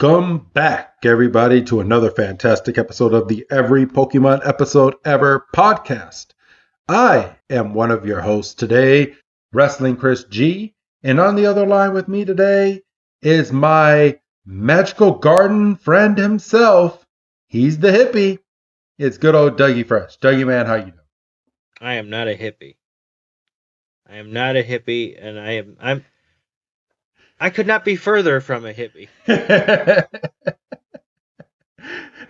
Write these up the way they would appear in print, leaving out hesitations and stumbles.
Welcome back, everybody, to another fantastic episode of the Every Pokemon Episode Ever podcast. I am one of your hosts today, Wrestling Chris G, and on the other line with me today is my magical garden friend himself. He's the hippie. It's good old Dougie Fresh. Dougie, man, how you doing? I am not a hippie. And I could not be further from a hippie.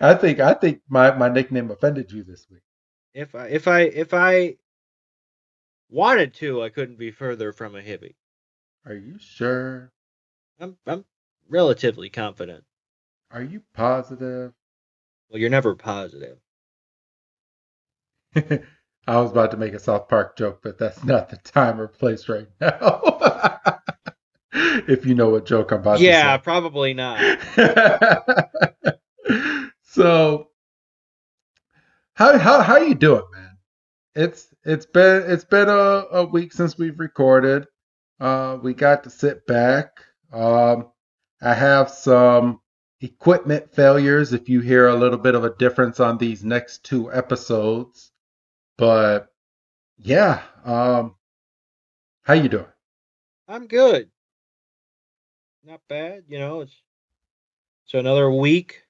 I think my nickname offended you this week. If I wanted to, I couldn't be further from a hippie. Are you sure? I'm relatively confident. Are you positive? Well, you're never positive. I was about to make a South Park joke, but that's not the time or place right now. If you know what joke I'm about to say. Yeah, probably not. So, how you doing, man? It's been a week since we've recorded. We got to sit back. I have some equipment failures. If you hear a little bit of a difference on these next two episodes, but yeah, how you doing? I'm good. Not bad, So another week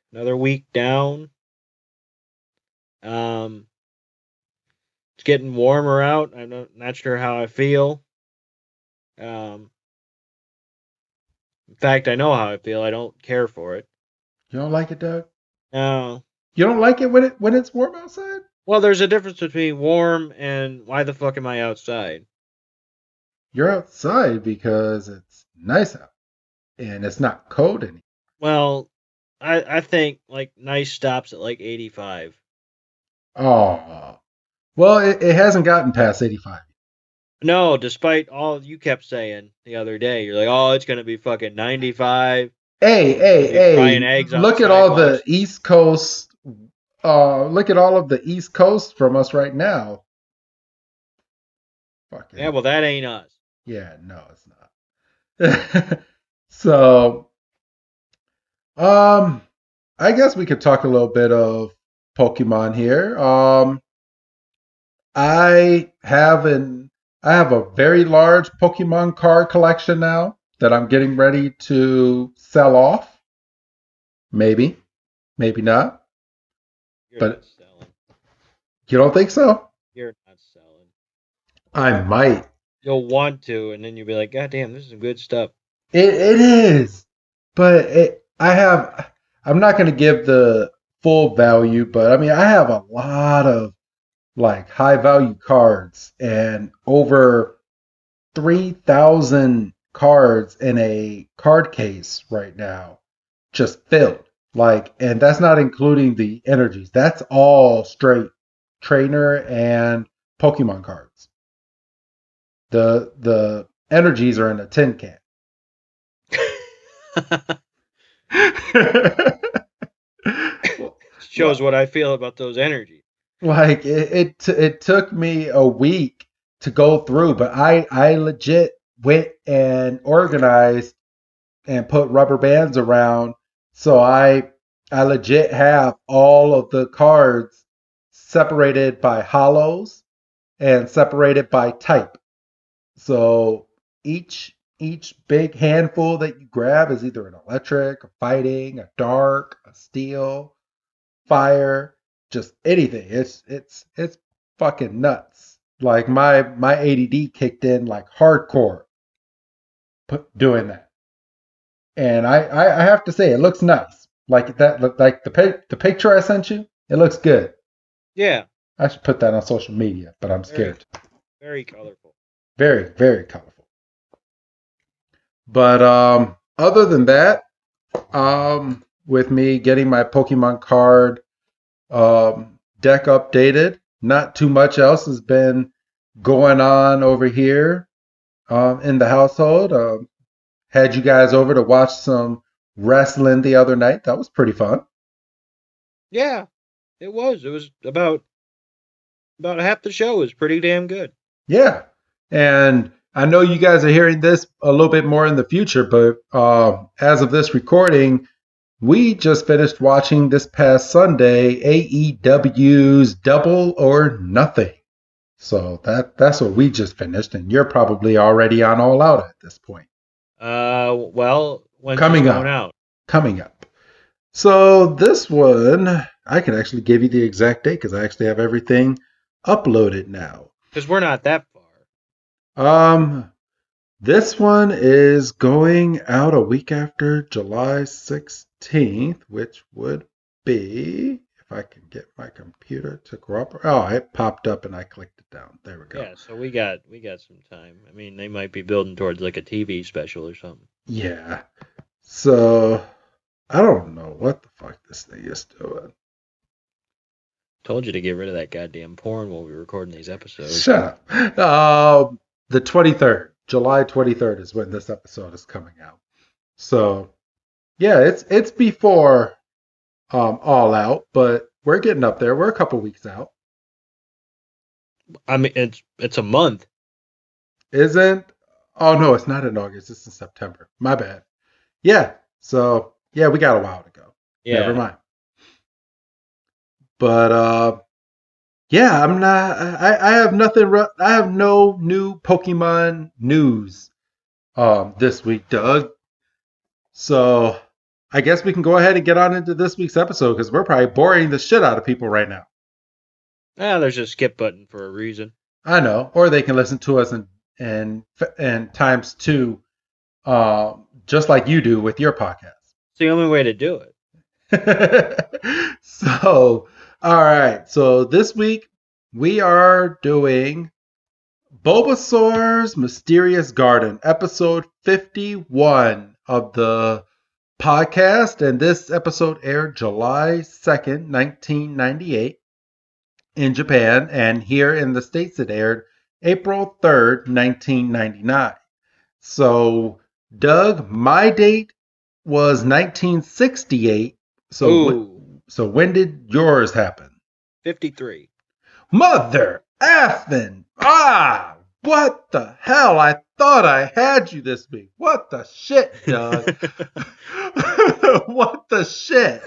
down. It's getting warmer out. I'm not sure how I feel. In fact, I know how I feel. I don't care for it. You don't like it, Doug? No. You don't like it when it's warm outside? Well, there's a difference between warm and why the fuck am I outside? You're outside because it's nice out and it's not cold anymore. Well, I think like nice stops at like 85. Oh, well, it hasn't gotten past 85. No, despite all you kept saying the other day, you're like, oh, it's gonna be fucking 95. Hey! Look at all the East Coast. Look at all of the East Coast from us right now. Fucking. Yeah, well, that ain't us. Yeah, no, it's not. So, I guess we could talk a little bit of Pokemon here. I have a very large Pokemon card collection now that I'm getting ready to sell off. Maybe not. You're but not selling. You don't think so? You're not selling. I might. You'll want to, and then you'll be like, God damn, this is some good stuff. It is. But I'm not going to give the full value, but I mean, I have a lot of like high value cards and over 3,000 cards in a card case right now, just filled. Like, and that's not including the energies. That's all straight trainer and Pokemon cards. The energies are in a tin can. Shows what I feel about those energies. Like it took me a week to go through, but I legit went and organized and put rubber bands around, so I legit have all of the cards separated by hollows and separated by type. So each big handful that you grab is either an electric, a fighting, a dark, a steel, fire, just anything. It's fucking nuts. Like my ADD kicked in like hardcore doing that. And I have to say it looks nice. Like that, like the picture I sent you, it looks good. Yeah. I should put that on social media, but I'm scared. Very colorful. Very, very colorful. But other than that, with me getting my Pokemon card deck updated, not too much else has been going on over here in the household. Had you guys over to watch some wrestling the other night. That was pretty fun. Yeah, it was. It was about half the show was pretty damn good. Yeah. And I know you guys are hearing this a little bit more in the future, but as of this recording, we just finished watching this past Sunday AEW's Double or Nothing. So that's what we just finished, and you're probably already on All Out at this point. Well, when's Coming this going up. out? Coming up. So this one, I can actually give you the exact date because I actually have everything uploaded now. Because we're not that far. This one is going out a week after July 16th, which would be, if I can get my computer to cooperate. Oh, it popped up and I clicked it down. There we go. Yeah, so we got some time. I mean, they might be building towards like a TV special or something. Yeah. So I don't know what the fuck this thing is doing. Told you to get rid of that goddamn porn while we were recording these episodes. Shut up. The 23rd. July 23rd is when this episode is coming out. So, yeah, it's before All Out, but we're getting up there. We're a couple weeks out. I mean, it's a month. Isn't? Oh, no, it's not in August. It's in September. My bad. Yeah, so, yeah, we got a while to go. Yeah. Never mind. But, yeah, I'm not. I have nothing. I have no new Pokemon news this week, Doug. So I guess we can go ahead and get on into this week's episode because we're probably boring the shit out of people right now. There's a skip button for a reason. I know, or they can listen to us and times two, just like you do with your podcast. It's the only way to do it. So, all right. So this week we are doing Bulbasaur's Mysterious Garden, episode 51 of the podcast. And this episode aired July 2nd, 1998 in Japan. And here in the States it aired April 3rd, 1999. So, Doug, my date was 1968. So when did yours happen? 53. Mother effing! What the hell? I thought I had you this week. What the shit, Doug? What the shit?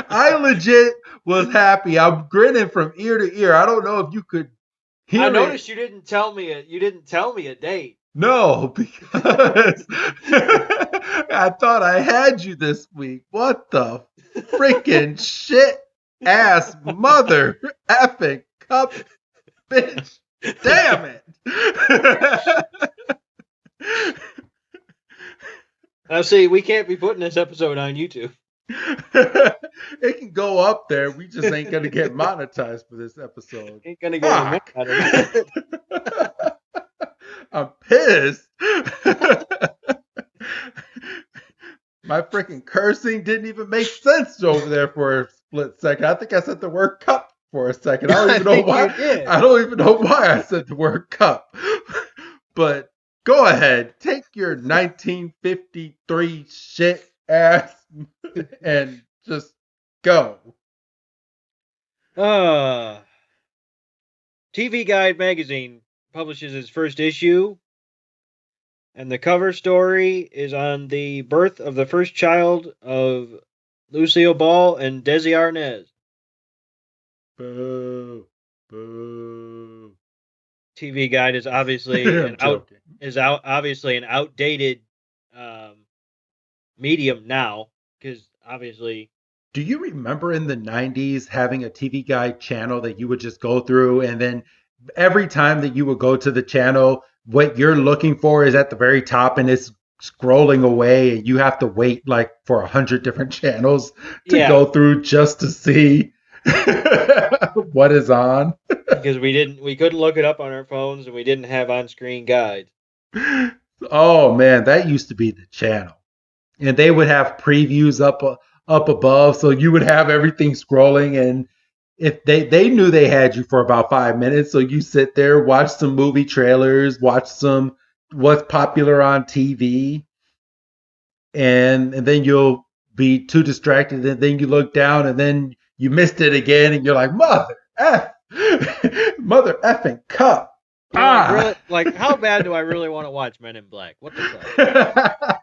I legit was happy. I'm grinning from ear to ear. I don't know if you could hear I noticed you didn't tell me a date. No, because I thought I had you this week. What the freaking shit ass mother effing cup bitch. Damn it. Now see, we can't be putting this episode on YouTube. It can go up there. We just ain't gonna get monetized for this episode. Ain't gonna get any more out of it. I'm pissed. My freaking cursing didn't even make sense over there for a split second. I think I said the word cup for a second. I don't even know why. I don't even know why I said the word cup. But go ahead, take your 1953 shit ass and just go. TV Guide magazine publishes its first issue, and the cover story is on the birth of the first child of Lucille Ball and Desi Arnaz. Boo. Boo. TV Guide is obviously obviously an outdated medium now, because obviously. Do you remember in the 90s having a TV Guide channel that you would just go through, and then every time that you would go to the channel, what you're looking for is at the very top and it's scrolling away and you have to wait like for 100 different channels to go through just to see what is on? Because we couldn't look it up on our phones and we didn't have on-screen guides. Oh man, that used to be the channel. And they would have previews up above, so you would have everything scrolling, and if they knew they had you for about 5 minutes, so you sit there, watch some movie trailers, watch some what's popular on TV, and then you'll be too distracted, and then you look down, and then you missed it again, and you're like, mother effing cup. Like, how bad do I really want to watch Men in Black? What the fuck?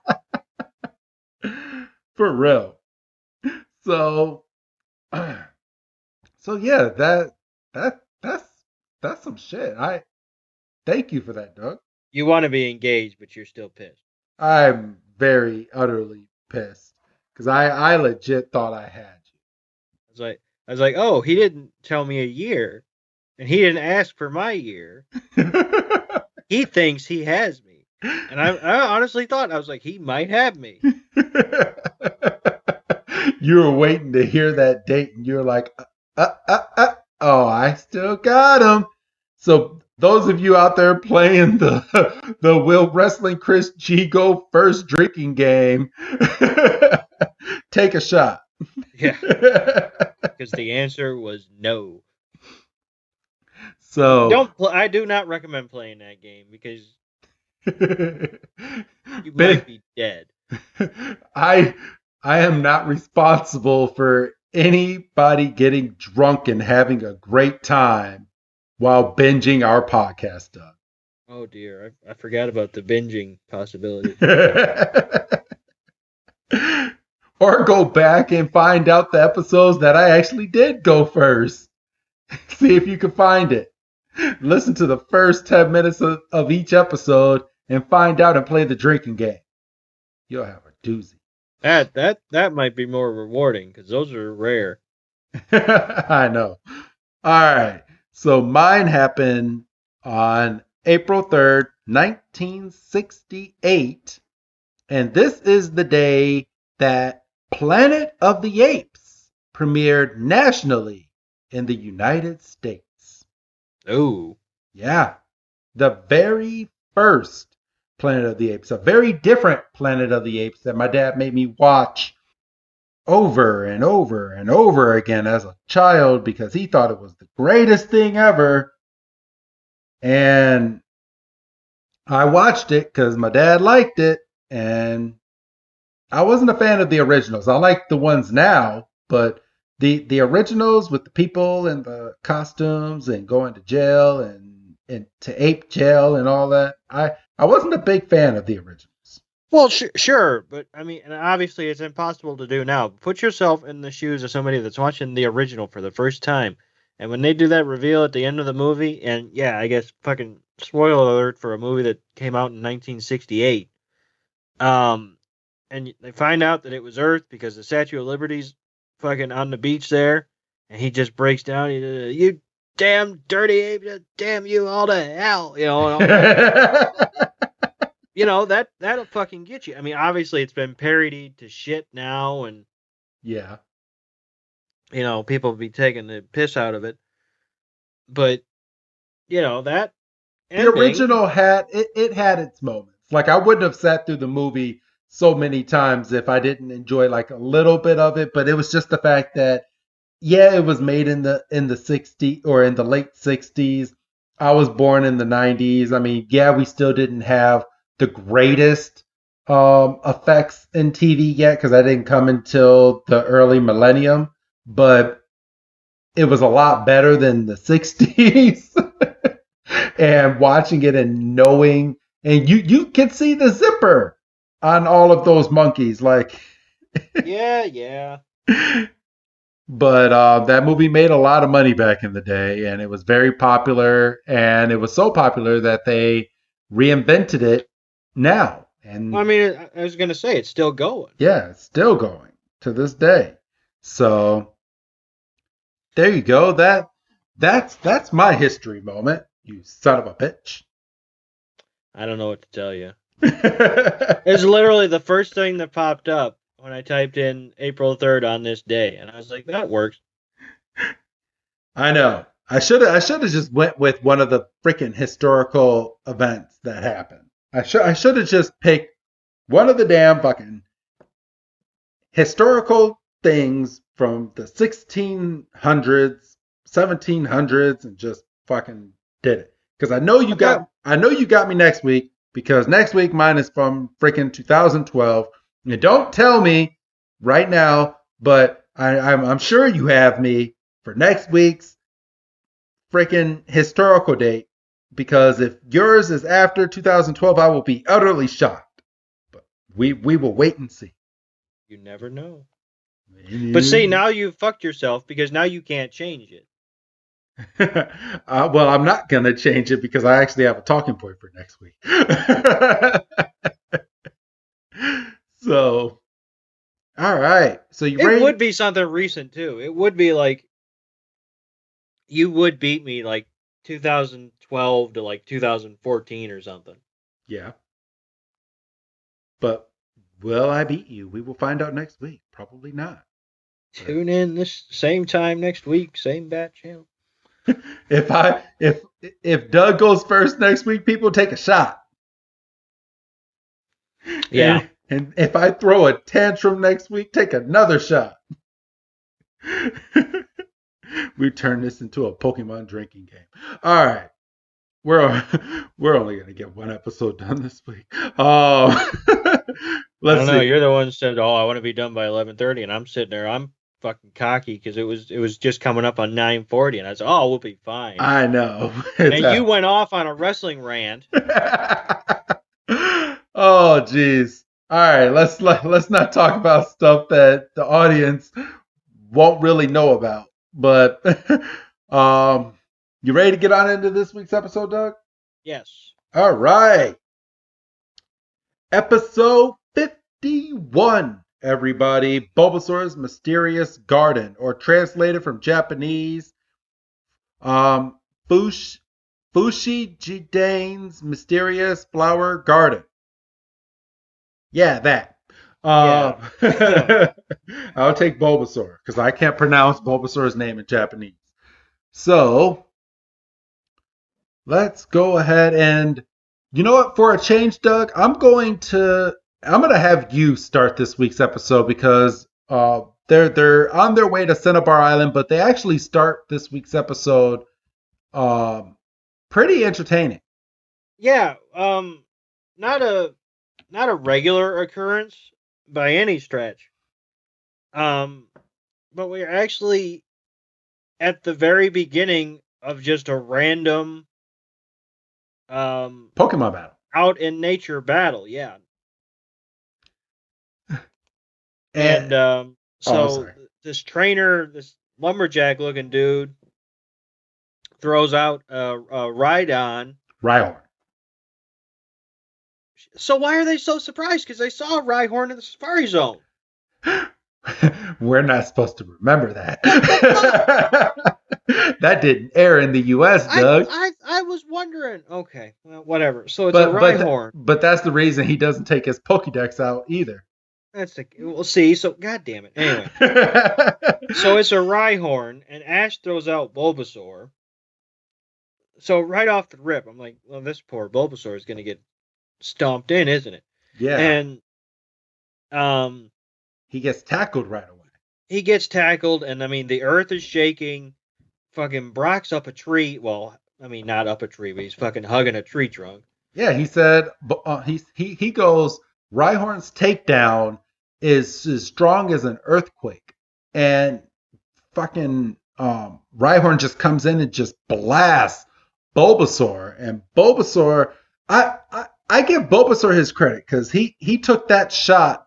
For real. So, so yeah, that's some shit. I thank you for that, Doug. You want to be engaged, but you're still pissed. I'm very utterly pissed because I legit thought I had I was like, oh, he didn't tell me a year, and he didn't ask for my year. you. He thinks he has me, and I honestly thought I was like, he might have me. You were waiting to hear that date, and you're like, oh, I still got him. So those of you out there playing the Will Wrestling Chris G go first drinking game, take a shot. Yeah, because the answer was no. So I do not recommend playing that game because you Ben, might be dead. I am not responsible for anybody getting drunk and having a great time while binging our podcast, Doug. Oh dear, I forgot about the binging possibility. Or go back and find out the episodes that I actually did go first. See if you can find it. Listen to the first 10 minutes of each episode and find out and play the drinking game. You'll have a doozy. That might be more rewarding because those are rare. I know. All right. So mine happened on April 3rd, 1968. And this is the day that Planet of the Apes premiered nationally in the United States. Oh. Yeah. The very first Planet of the Apes. A very different Planet of the Apes that my dad made me watch over and over and over again as a child because he thought it was the greatest thing ever. And I watched it because my dad liked it, and I wasn't a fan of the originals. I like the ones now, but the originals with the people and the costumes and going to jail and to ape jail and all that, I wasn't a big fan of the originals. Well, sure, but I mean, and obviously it's impossible to do now. Put yourself in the shoes of somebody that's watching the original for the first time, and when they do that reveal at the end of the movie, and yeah, I guess fucking spoiler alert for a movie that came out in 1968, and they find out that it was Earth because the Statue of Liberty's fucking on the beach there, and he just breaks down. You damn dirty ape! Damn you all to hell! You know. You know, that'll fucking get you. I mean, obviously it's been parodied to shit now, and yeah, you know, people be taking the piss out of it. But you know that ending, the original had it had its moments. Like I wouldn't have sat through the movie so many times if I didn't enjoy like a little bit of it. But it was just the fact that yeah, it was made in the 60s or in the late 60s. I was born in the 90s. I mean, yeah, we still didn't have the greatest effects in TV yet because I didn't come until the early millennium, but it was a lot better than the 60s. And watching it and knowing, and you can see the zipper on all of those monkeys, like yeah. But that movie made a lot of money back in the day, and it was very popular, and it was so popular that they reinvented it now. And I mean, I was gonna say it's still going. yeah, it's still going to this day. So there you go. That's my history moment. You son of a bitch. I don't know what to tell you. It's literally the first thing that popped up when I typed in April 3rd on this day, and I was like, that works. I know. I should have just went with one of the freaking historical events that happened. I should have just picked one of the damn fucking historical things from the 1600s, 1700s, and just fucking did it. Because I know you got me next week. Because next week mine is from freaking 2012. And don't tell me right now, but I'm sure you have me for next week's freaking historical date. Because if yours is after 2012, I will be utterly shocked. But we will wait and see. You never know. Maybe. But see, now you fucked yourself because now you can't change it. Well, I'm not going to change it because I actually have a talking point for next week. So, all right. So you It ready? would be something recent too. It would be like you would beat me like 2012 to like 2014 or something. Yeah. But will I beat you? We will find out next week. Probably not. Tune in this same time next week, same bat channel. If Doug goes first next week, people take a shot. Yeah. And if I throw a tantrum next week, take another shot. We turn this into a Pokemon drinking game. All right. We're only gonna get one episode done this week. I don't know. See. You're the one who said, "Oh, I want to be done by 11:30," and I'm sitting there. I'm fucking cocky because it was just coming up on 9:40, and I said, "Oh, we'll be fine." I know. And you went off on a wrestling rant. Oh, geez. All right, let's not talk about stuff that the audience won't really know about. But you ready to get on into this week's episode, Doug? Yes. All right. Episode 51, everybody. Bulbasaur's Mysterious Garden, or translated from Japanese, Fushigidane's Mysterious Flower Garden. Yeah, that. Yeah. I'll take Bulbasaur because I can't pronounce Bulbasaur's name in Japanese. So let's go ahead and, you know what? For a change, Doug, I'm gonna have you start this week's episode because they're on their way to Cinnabar Island, but they actually start this week's episode pretty entertaining. Yeah. Not a regular occurrence by any stretch. But we're actually at the very beginning of just a random Pokemon battle. Out in nature battle, yeah. And this trainer, this lumberjack looking dude, throws out a Rhydon. Rhyhorn. So why are they so surprised? Because they saw a Rhyhorn in the Safari Zone. We're not supposed to remember that. That didn't air in the U.S., Doug. I was wondering. Okay, well, whatever. So it's a Rhyhorn. But that's the reason he doesn't take his Pokédex out either. We'll see. So, God damn it. Anyway. So it's a Rhyhorn, and Ash throws out Bulbasaur. So right off the rip, I'm like, well, this poor Bulbasaur is going to get stomped in, isn't it? Yeah. And he gets tackled right away. He gets tackled, and I mean, the earth is shaking. Fucking Brock's up a tree. Well, I mean, not up a tree, but he's fucking hugging a tree trunk. Yeah, he said, he goes, Rhyhorn's takedown is as strong as an earthquake. And fucking Rhyhorn just comes in and just blasts Bulbasaur. And Bulbasaur, I give Bulbasaur his credit because he took that shot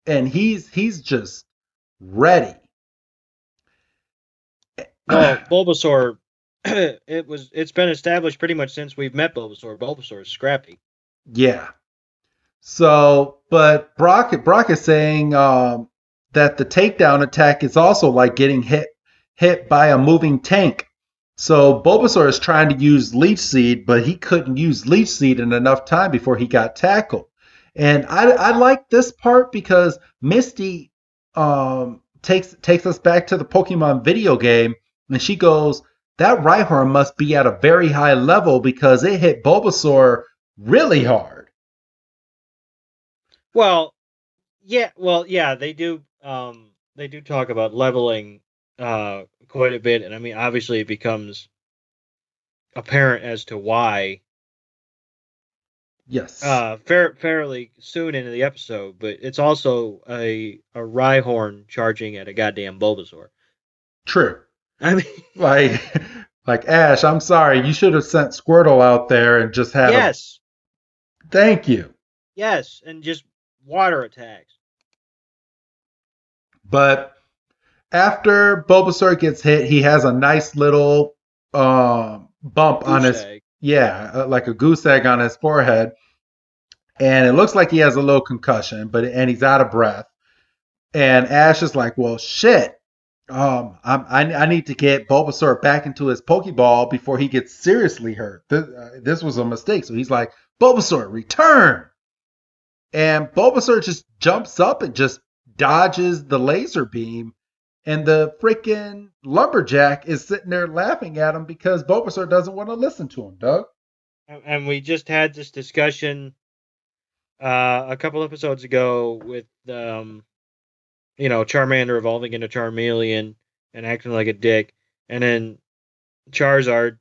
and he's just ready. Well, Bulbasaur, it's been established pretty much since we've met Bulbasaur. Bulbasaur is scrappy. Yeah. So, but Brock is saying that the takedown attack is also like getting hit by a moving tank. So Bulbasaur is trying to use Leech Seed, but he couldn't use Leech Seed in enough time before he got tackled. And I like this part because Misty takes us back to the Pokemon video game, and she goes, that Rhyhorn must be at a very high level because it hit Bulbasaur really hard. Well, yeah, they do talk about leveling quite a bit, and I mean, obviously it becomes apparent as to why. Yes. Fairly soon into the episode, but it's also a Rhyhorn charging at a goddamn Bulbasaur. True. I mean, like Ash, I'm sorry, you should have sent Squirtle out there and just had Yes. Thank you. Yes, and just water attacks. But after Bulbasaur gets hit, he has a nice little bump on Goose his, egg. like a goose egg on his forehead. And it looks like he has a little concussion, and he's out of breath. And Ash is like, well, shit. I need to get Bulbasaur back into his Pokeball before he gets seriously hurt. This was a mistake. So he's like, Bulbasaur, return. And Bulbasaur just jumps up and just dodges the laser beam. And the freaking lumberjack is sitting there laughing at him because Bulbasaur doesn't want to listen to him, Doug. And we just had this discussion a couple episodes ago with Charmander evolving into Charmeleon and acting like a dick, and then Charizard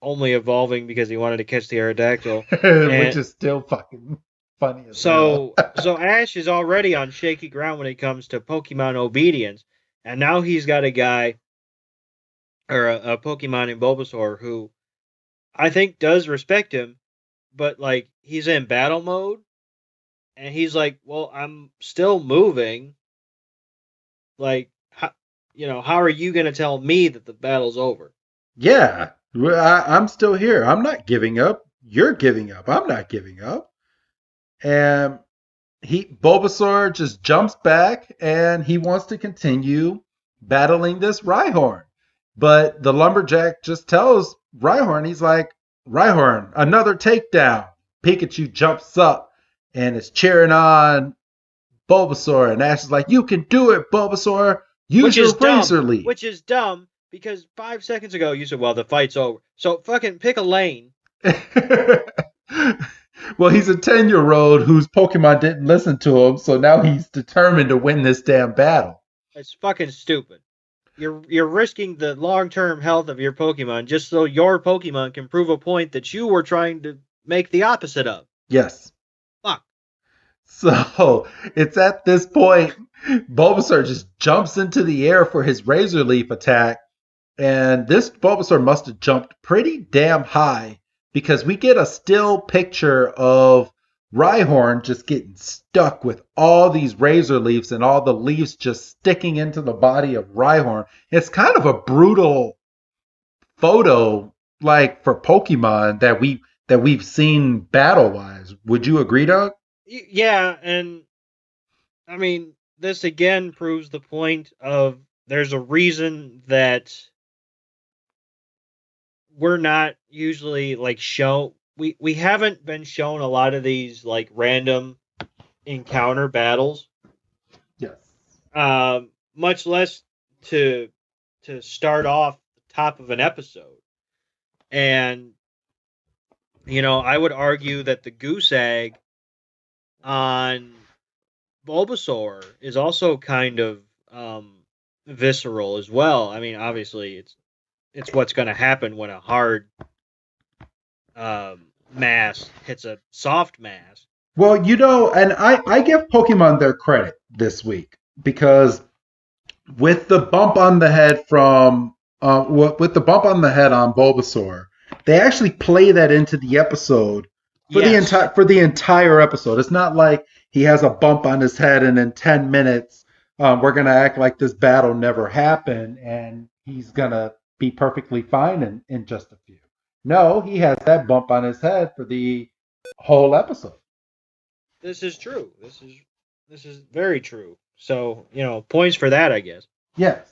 only evolving because he wanted to catch the Aerodactyl, which is still fucking funny as so hell. so Ash is already on shaky ground when it comes to Pokemon obedience, and now he's got a guy or a Pokemon in Bulbasaur who I think does respect him, but like he's in battle mode, and he's like, "Well, I'm still moving. Like, how are you going to tell me that the battle's over?" Yeah, I'm still here. I'm not giving up. You're giving up. I'm not giving up. And Bulbasaur just jumps back and he wants to continue battling this Rhyhorn. But the lumberjack just tells Rhyhorn, he's like, Rhyhorn, another takedown. Pikachu jumps up and is cheering on Bulbasaur. And Ash is like, you can do it, Bulbasaur. Use your Razor Leaf. Which is dumb because 5 seconds ago you said, well, the fight's over. So fucking pick a lane. Well, he's a 10-year-old whose Pokemon didn't listen to him, so now he's determined to win this damn battle. It's fucking stupid. You're risking the long-term health of your Pokemon just so your Pokemon can prove a point that you were trying to make the opposite of. Yes. Fuck. So, it's at this point, Bulbasaur just jumps into the air for his Razor Leaf attack, and this Bulbasaur must have jumped pretty damn high because we get a still picture of Rhyhorn just getting stuck with all these Razor Leaves and all the leaves just sticking into the body of Rhyhorn. It's kind of a brutal photo, like for Pokemon that we've seen battle-wise. Would you agree, Doug? Yeah, and I mean, this again proves the point of there's a reason that we're not usually like we haven't been shown a lot of these like random encounter battles. Yes. Much less to start off the top of an episode. And I would argue that the goose egg on Bulbasaur is also kind of visceral as well. I mean, obviously it's what's going to happen when a hard mass hits a soft mass. Well, and I give Pokemon their credit this week because with the bump on the head on Bulbasaur, they actually play that into the episode for the entire episode. It's not like he has a bump on his head and in 10 minutes we're gonna act like this battle never happened and he's gonna be perfectly fine in just a few. No, he has that bump on his head for the whole episode. This is true. This is very true. So, points for that, I guess. Yes.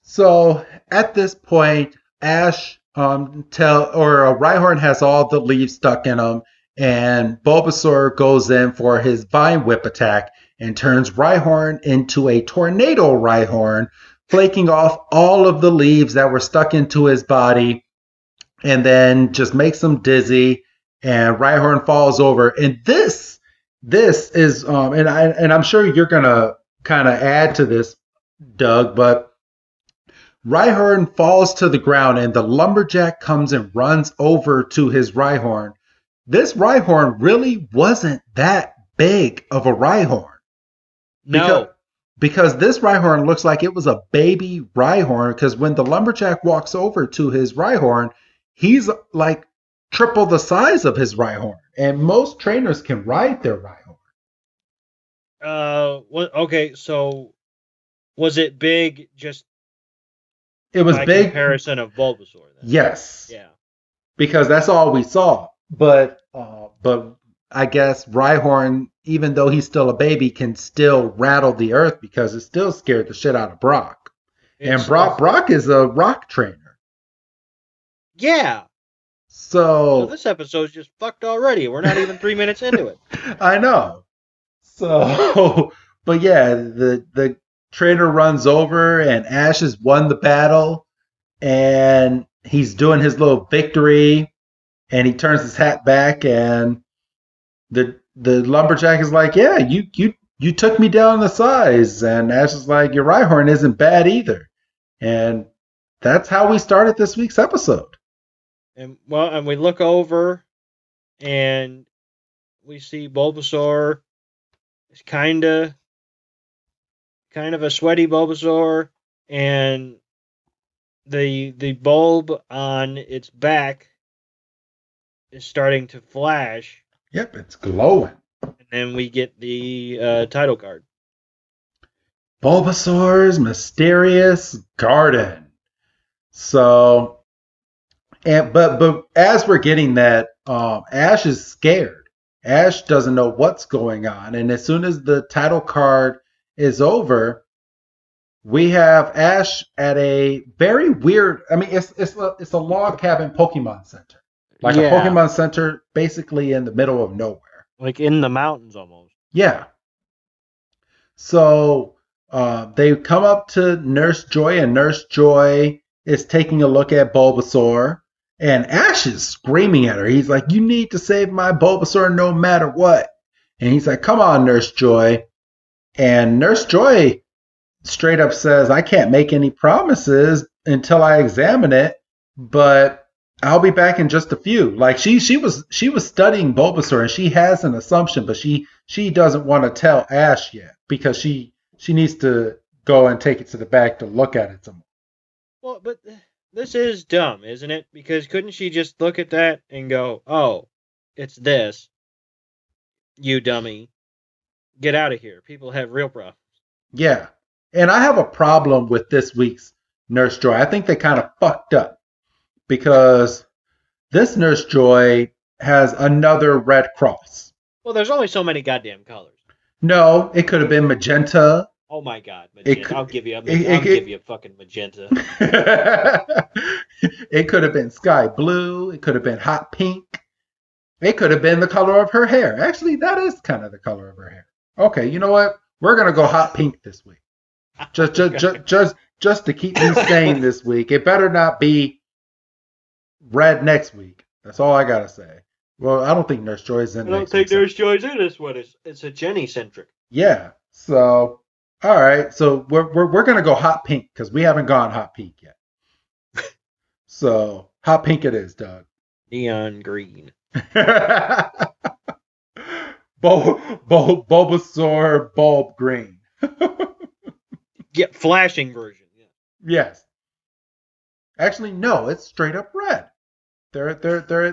So at this point, Ash Rhyhorn has all the leaves stuck in him, and Bulbasaur goes in for his Vine Whip attack and turns Rhyhorn into a Tornado Rhyhorn, flaking off all of the leaves that were stuck into his body, and then just makes him dizzy, and Rhyhorn falls over. And this is and I'm sure you're gonna kind of add to this, Doug, but Rhyhorn falls to the ground and the lumberjack comes and runs over to his Rhyhorn. This Rhyhorn really wasn't that big of a Rhyhorn. No. Because this Rhyhorn looks like it was a baby Rhyhorn, because when the lumberjack walks over to his Rhyhorn, he's like triple the size of his Rhyhorn. And most trainers can ride their Rhyhorn. Okay, so was it big just It was by big, comparison of Bulbasaur then? yes, Yeah. because that's all we saw. But I guess Rhyhorn, even though he's still a baby, can still rattle the earth because it still scared the shit out of Brock. And It's Brock is a rock trainer. yeah. So So this episode's just fucked already. We're not even 3 minutes into it. I know. So but yeah, the trainer runs over and Ash has won the battle and he's doing his little victory and he turns his hat back and the lumberjack is like, yeah, you took me down the size, and Ash is like, your Rhyhorn isn't bad either, and that's how we started this week's episode. And we look over and we see Bulbasaur is kind of a sweaty Bulbasaur, and the bulb on its back is starting to flash. Yep, it's glowing. And then we get the title card. Bulbasaur's Mysterious Garden. So, but as we're getting that, Ash is scared. Ash doesn't know what's going on, and as soon as the title card is over, we have Ash at a very weird. I mean, it's a log cabin Pokemon Center, like a Pokemon Center, basically in the middle of nowhere, like in the mountains almost. Yeah. So they come up to Nurse Joy, and Nurse Joy is taking a look at Bulbasaur, and Ash is screaming at her. He's like, "You need to save my Bulbasaur no matter what." And he's like, "Come on, Nurse Joy." And Nurse Joy straight up says, "I can't make any promises until I examine it, but I'll be back in just a few." Like she was studying Bulbasaur and she has an assumption, but she doesn't want to tell Ash yet because she needs to go and take it to the back to look at it some more. Well, but this is dumb, isn't it? Because couldn't she just look at that and go, "Oh, it's this, you dummy. Get out of here. People have real problems." Yeah. And I have a problem with this week's Nurse Joy. I think they kind of fucked up because this Nurse Joy has another red cross. Well, there's only so many goddamn colors. No, it could have been magenta. Oh my god, magenta! I'll give you a fucking magenta. It could have been sky blue. It could have been hot pink. It could have been the color of her hair. Actually, that is kind of the color of her hair. Okay, you know what? We're gonna go hot pink this week. Just to keep me sane this week. It better not be red next week. That's all I gotta say. Well, I don't think Nurse Joy's in. I don't think Nurse Joy's in this one. It's a Jenny centric. Yeah. So, all right. So we're gonna go hot pink because we haven't gone hot pink yet. So hot pink it is, Doug. Neon green. Bulbasaur bulb green. Yeah, flashing version. Yeah. Yes. Actually, no. It's straight up red. They're in they're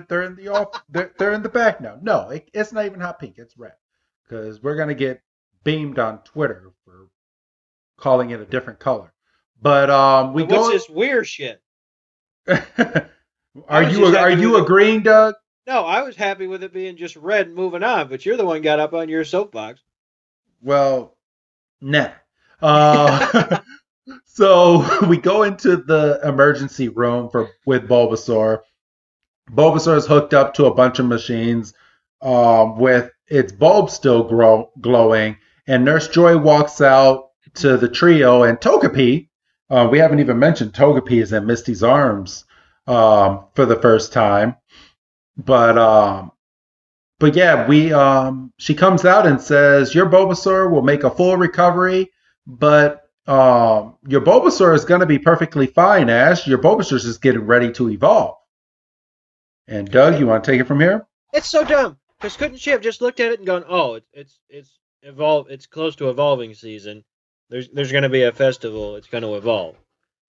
in the back now. No, it's not even hot pink. It's red because we're gonna get beamed on Twitter for calling it a different color. But what's this weird shit? Are you agreeing, Doug? No, I was happy with it being just red and moving on, but you're the one got up on your soapbox. Well, nah. So we go into the emergency room with Bulbasaur. Bulbasaur is hooked up to a bunch of machines with its bulb still glowing, and Nurse Joy walks out to the trio, and Togepi, we haven't even mentioned Togepi is in Misty's arms for the first time. But yeah, she comes out and says, your Bulbasaur will make a full recovery, but your Bulbasaur is going to be perfectly fine, Ash. Your Bulbasaur is just getting ready to evolve. And Doug, you want to take it from here? It's so dumb. Because couldn't she have just looked at it and gone, "Oh, it's evolved. It's close to evolving season. There's going to be a festival. It's going to evolve."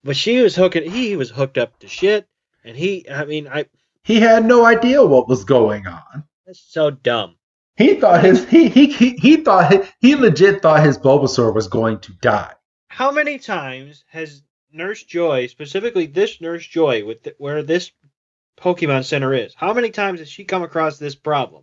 But he was hooked up to shit, and he had no idea what was going on. That's so dumb. he thought he legit thought his Bulbasaur was going to die. How many times has Nurse Joy, specifically this Nurse Joy, where this Pokemon Center is, how many times has she come across this problem?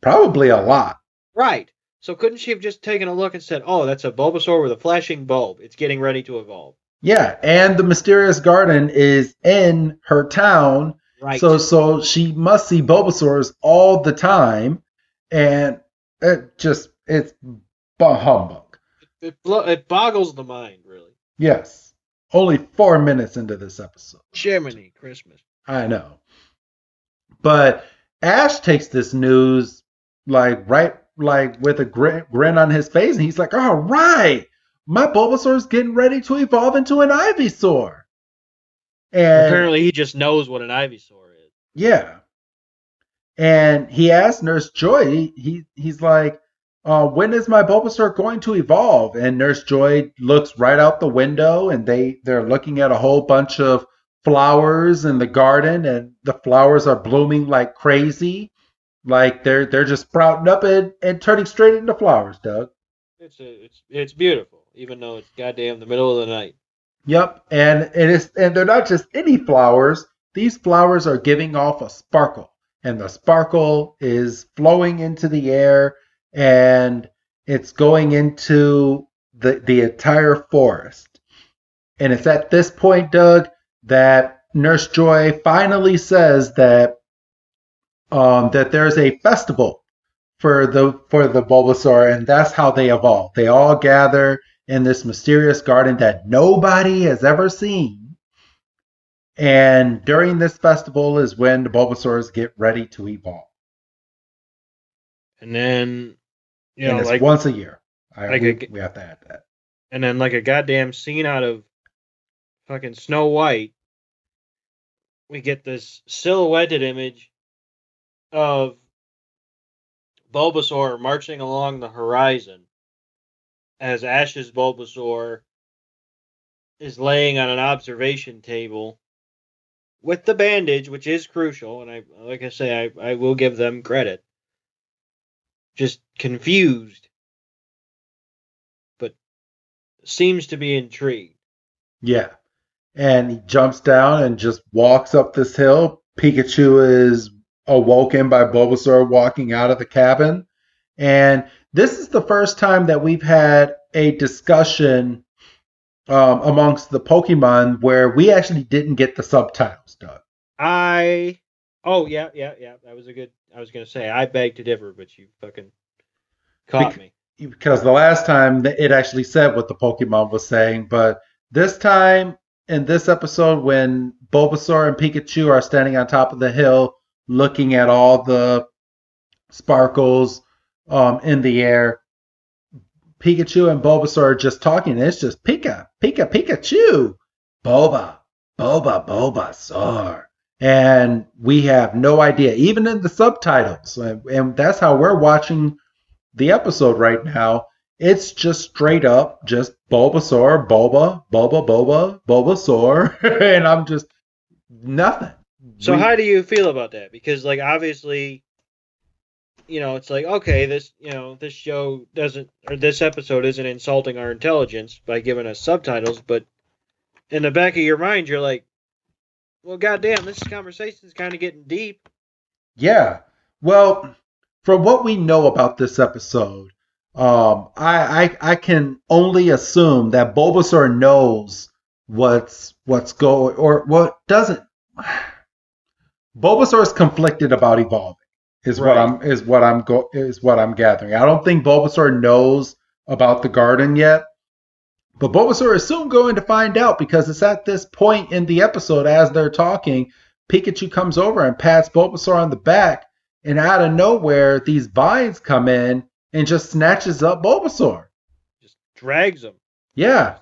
Probably a lot. Right. So couldn't she have just taken a look and said, "Oh, that's a Bulbasaur with a flashing bulb. It's getting ready to evolve." Yeah, and the mysterious garden is in her town. Right. So she must see Bulbasaurs all the time, and it's humbug. It boggles the mind, really. Yes. Only 4 minutes into this episode. Jiminy Christmas. I know. But Ash takes this news like with a grin on his face, and he's like, "All right, my Bulbasaur's getting ready to evolve into an Ivysaur." And apparently he just knows what an Ivysaur is. Yeah. And he asked Nurse Joy, he's like, when is my Bulbasaur going to evolve? And Nurse Joy looks right out the window, and they're looking at a whole bunch of flowers in the garden, and the flowers are blooming like crazy. Like they're just sprouting up and turning straight into flowers, Doug. It's beautiful, even though it's goddamn the middle of the night. Yep, and they're not just any flowers. These flowers are giving off a sparkle, and the sparkle is flowing into the air, and it's going into the entire forest. And it's at this point, Doug, that Nurse Joy finally says that that there's a festival for the Bulbasaur, and that's how they evolve. They all gather in this mysterious garden that nobody has ever seen. And during this festival is when the Bulbasaurs get ready to evolve. And then, and it's like once a year. We have to add that. And then, like a goddamn scene out of fucking Snow White, we get this silhouetted image of Bulbasaur marching along the horizon as Ash's Bulbasaur is laying on an observation table with the bandage, which is crucial, and I will give them credit. Just confused, but seems to be intrigued. Yeah. And he jumps down and just walks up this hill. Pikachu is awoken by Bulbasaur walking out of the cabin. And this is the first time that we've had a discussion amongst the Pokemon where we actually didn't get the subtitles, Doug. Yeah. That was a good. I was going to say, I beg to differ, but you fucking caught me. Because the last time it actually said what the Pokemon was saying, but this time in this episode when Bulbasaur and Pikachu are standing on top of the hill looking at all the sparkles in the air, Pikachu and Bulbasaur are just talking. It's just Pika, Pika, Pikachu, Bulba, Bulba, Bulbasaur. And we have no idea, even in the subtitles. And that's how we're watching the episode right now. It's just straight up just Bulbasaur, Bulba, Bulba, Bulba, Bulbasaur. And I'm just nothing. So how do you feel about that? Because, like, obviously, it's like, okay, this show doesn't, or this episode isn't insulting our intelligence by giving us subtitles, but in the back of your mind, you're like, well, goddamn, this conversation is kind of getting deep. Yeah. Well, from what we know about this episode, I can only assume that Bulbasaur knows what's going or what doesn't. Bulbasaur is conflicted about evolving. Is what I'm gathering. I don't think Bulbasaur knows about the garden yet, but Bulbasaur is soon going to find out because it's at this point in the episode as they're talking, Pikachu comes over and pats Bulbasaur on the back, and out of nowhere, these vines come in and just snatches up Bulbasaur. Just drags him. Yeah.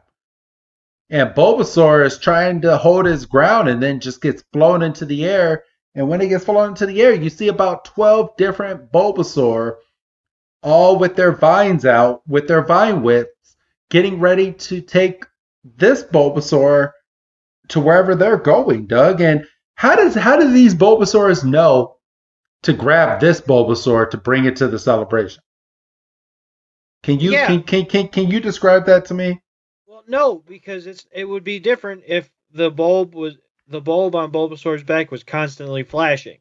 And Bulbasaur is trying to hold his ground and then just gets blown into the air. And when he gets flown into the air, you see about 12 different Bulbasaur, all with their vines out, with their vine whips, getting ready to take this Bulbasaur to wherever they're going, Doug. And how do these Bulbasaurs know to grab this Bulbasaur to bring it to the celebration. Can you can you describe that to me? Well, no, because it would be different if the bulb on Bulbasaur's back was constantly flashing.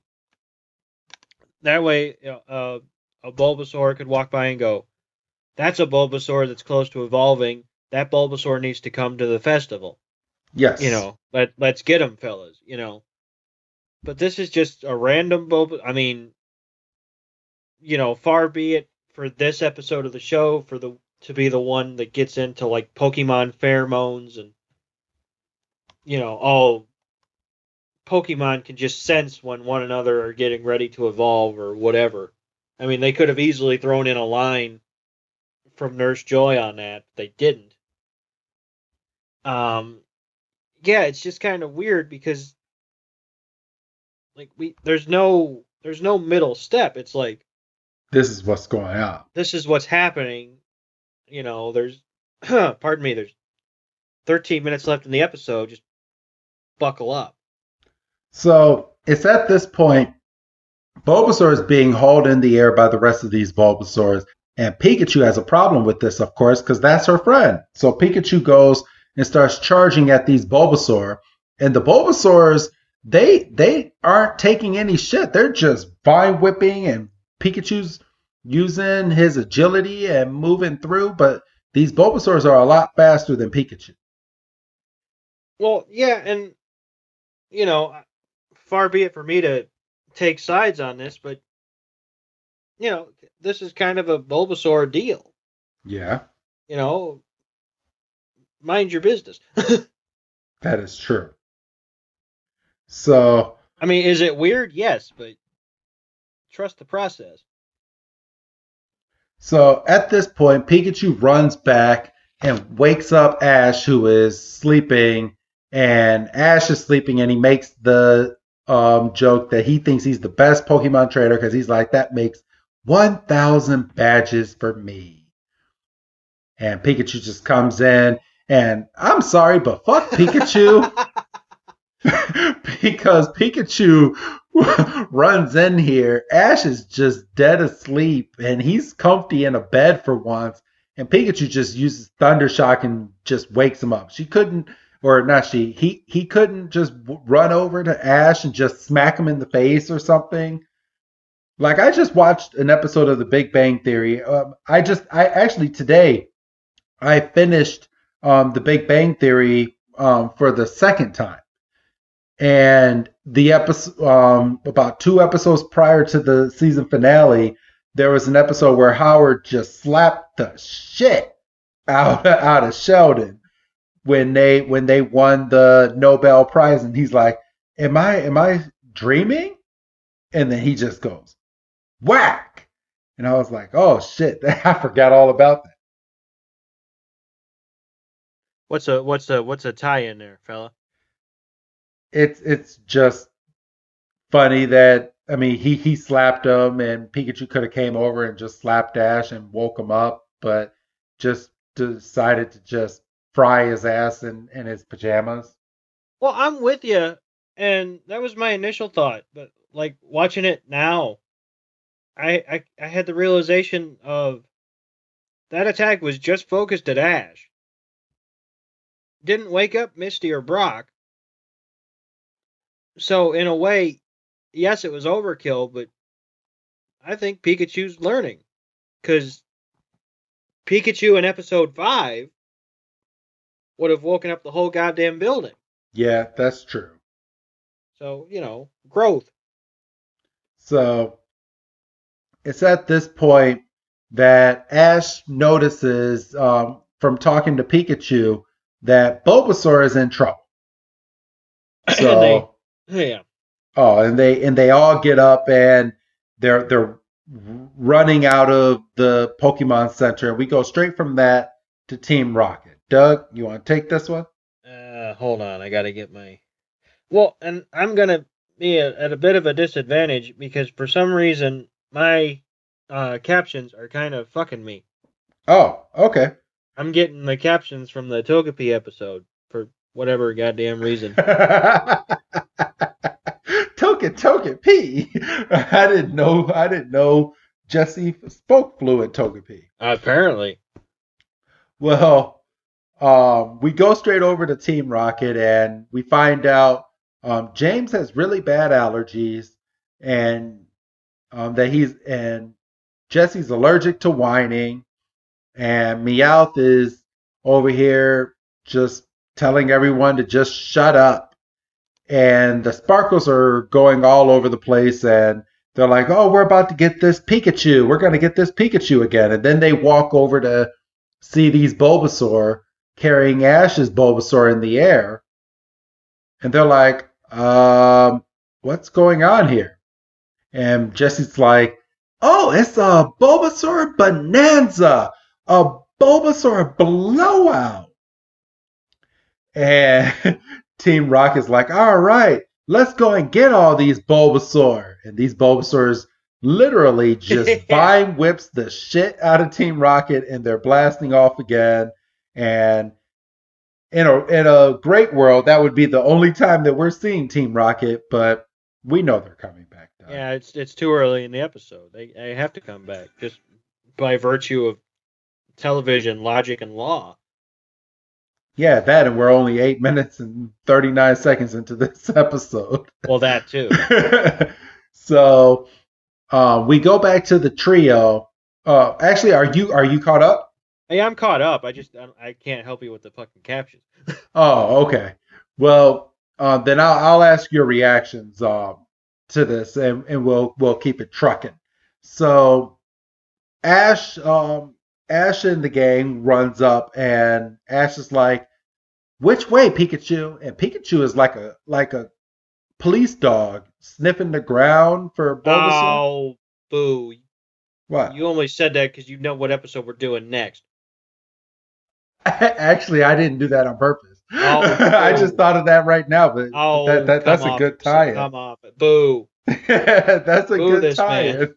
That way, a Bulbasaur could walk by and go, "That's a Bulbasaur that's close to evolving. That Bulbasaur needs to come to the festival." Yes. Let's get him, fellas. But this is just a random Bulbasaur. I mean, far be it for this episode of the show to be the one that gets into like Pokemon pheromones and all Pokemon can just sense when one another are getting ready to evolve or whatever. I mean, they could have easily thrown in a line from Nurse Joy on that. They didn't. Yeah, it's just kind of weird because like there's no middle step. It's like this is what's going on. This is what's happening. There's pardon me, there's 13 minutes left in the episode. Just buckle up. So it's at this point, Bulbasaur is being hauled in the air by the rest of these Bulbasaurs, and Pikachu has a problem with this, of course, because that's her friend. So Pikachu goes and starts charging at these Bulbasaur, and the Bulbasaurs, they aren't taking any shit. They're just vine whipping, and Pikachu's using his agility and moving through, but these Bulbasaurs are a lot faster than Pikachu. Well, yeah, and far be it for me to take sides on this, but this is kind of a Bulbasaur deal. Yeah. Mind your business. That is true. So, I mean, is it weird? Yes, but trust the process. So at this point, Pikachu runs back and wakes up Ash, who is sleeping, and Ash is sleeping, and he makes the joke that he thinks he's the best Pokemon trainer because he's like, that makes 1,000 badges for me. And Pikachu just comes in, and I'm sorry, but fuck Pikachu. Because Pikachu runs in here. Ash is just dead asleep, and he's comfy in a bed for once. And Pikachu just uses Thunder Shock and just wakes him up. He couldn't just run over to Ash and just smack him in the face or something. Like, I just watched an episode of The Big Bang Theory. Today I finished The Big Bang Theory for the second time. And the episode, about 2 episodes prior to the season finale, there was an episode where Howard just slapped the shit out of Sheldon when they won the Nobel Prize, and he's like, "Am I dreaming?" And then he just goes, whack, and I was like, "Oh shit, I forgot all about that." What's a tie-in there, fella? It's just funny that, I mean, he slapped him, and Pikachu could have came over and just slapped Ash and woke him up, but just decided to just fry his ass in his pajamas. Well, I'm with you, and that was my initial thought, but like watching it now, I had the realization of that attack was just focused at Ash. Didn't wake up Misty or Brock. So in a way, yes, it was overkill, but I think Pikachu's learning. Because Pikachu in episode 5 would have woken up the whole goddamn building. Yeah, that's true. So, growth. So it's at this point that Ash notices from talking to Pikachu that Bulbasaur is in trouble. So yeah. Oh, and they all get up, and they're running out of the Pokemon Center. We go straight from that to Team Rocket. Doug, you want to take this one? Hold on, I gotta get my. Well, and I'm gonna be at a bit of a disadvantage because for some reason my captions are kind of fucking me. Oh, okay. I'm getting the captions from the Togepi episode for whatever goddamn reason. fluent Togepi. I didn't know Jesse spoke fluent Togepi. Apparently. Well, we go straight over to Team Rocket and we find out James has really bad allergies and and Jesse's allergic to whining and Meowth is over here just telling everyone to just shut up. And the Sparkles are going all over the place and they're like, oh, we're about to get this Pikachu. We're going to get this Pikachu again. And then they walk over to see these Bulbasaur carrying Ash's Bulbasaur in the air. And they're like, what's going on here? And Jesse's like, oh, it's a Bulbasaur Bonanza, a Bulbasaur blowout. And Team Rocket's like, all right, let's go and get all these Bulbasaur. And these Bulbasaurs literally just vine whips the shit out of Team Rocket and they're blasting off again. And in a great world, that would be the only time that we're seeing Team Rocket, but we know they're coming back. Yeah, it's too early in the episode. They have to come back just by virtue of television logic and law. Yeah, that, and we're only 8 minutes and 39 seconds into this episode. Well, that too. So we go back to the trio. Actually, are you caught up? Hey, I'm caught up. I can't help you with the fucking captions. Oh, okay. Well, then I'll ask your reactions to this, and we'll keep it trucking. So Ash and the gang runs up, and Ash is like, "Which way, Pikachu?" And Pikachu is like a police dog sniffing the ground for Bulbasaur. Oh, boo! What? You only said that because you know what episode we're doing next. Actually, I didn't do that on purpose. Oh, I just thought of that right now, but that's a good tie-in. Come off it. Boo. That's a Boo good tie-in.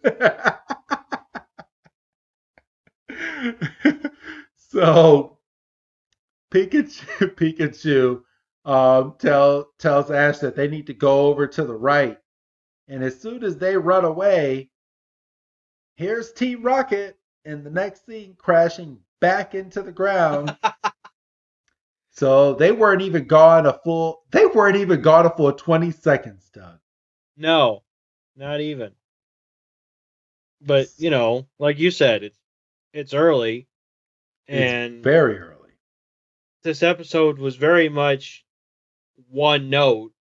So Pikachu tells Ash that they need to go over to the right. And as soon as they run away, here's Team Rocket in the next scene crashing back into the ground. So they weren't even gone a full 20 seconds, Doug. No, not even. But, like you said, it's early. And it's very early. This episode was very much one note.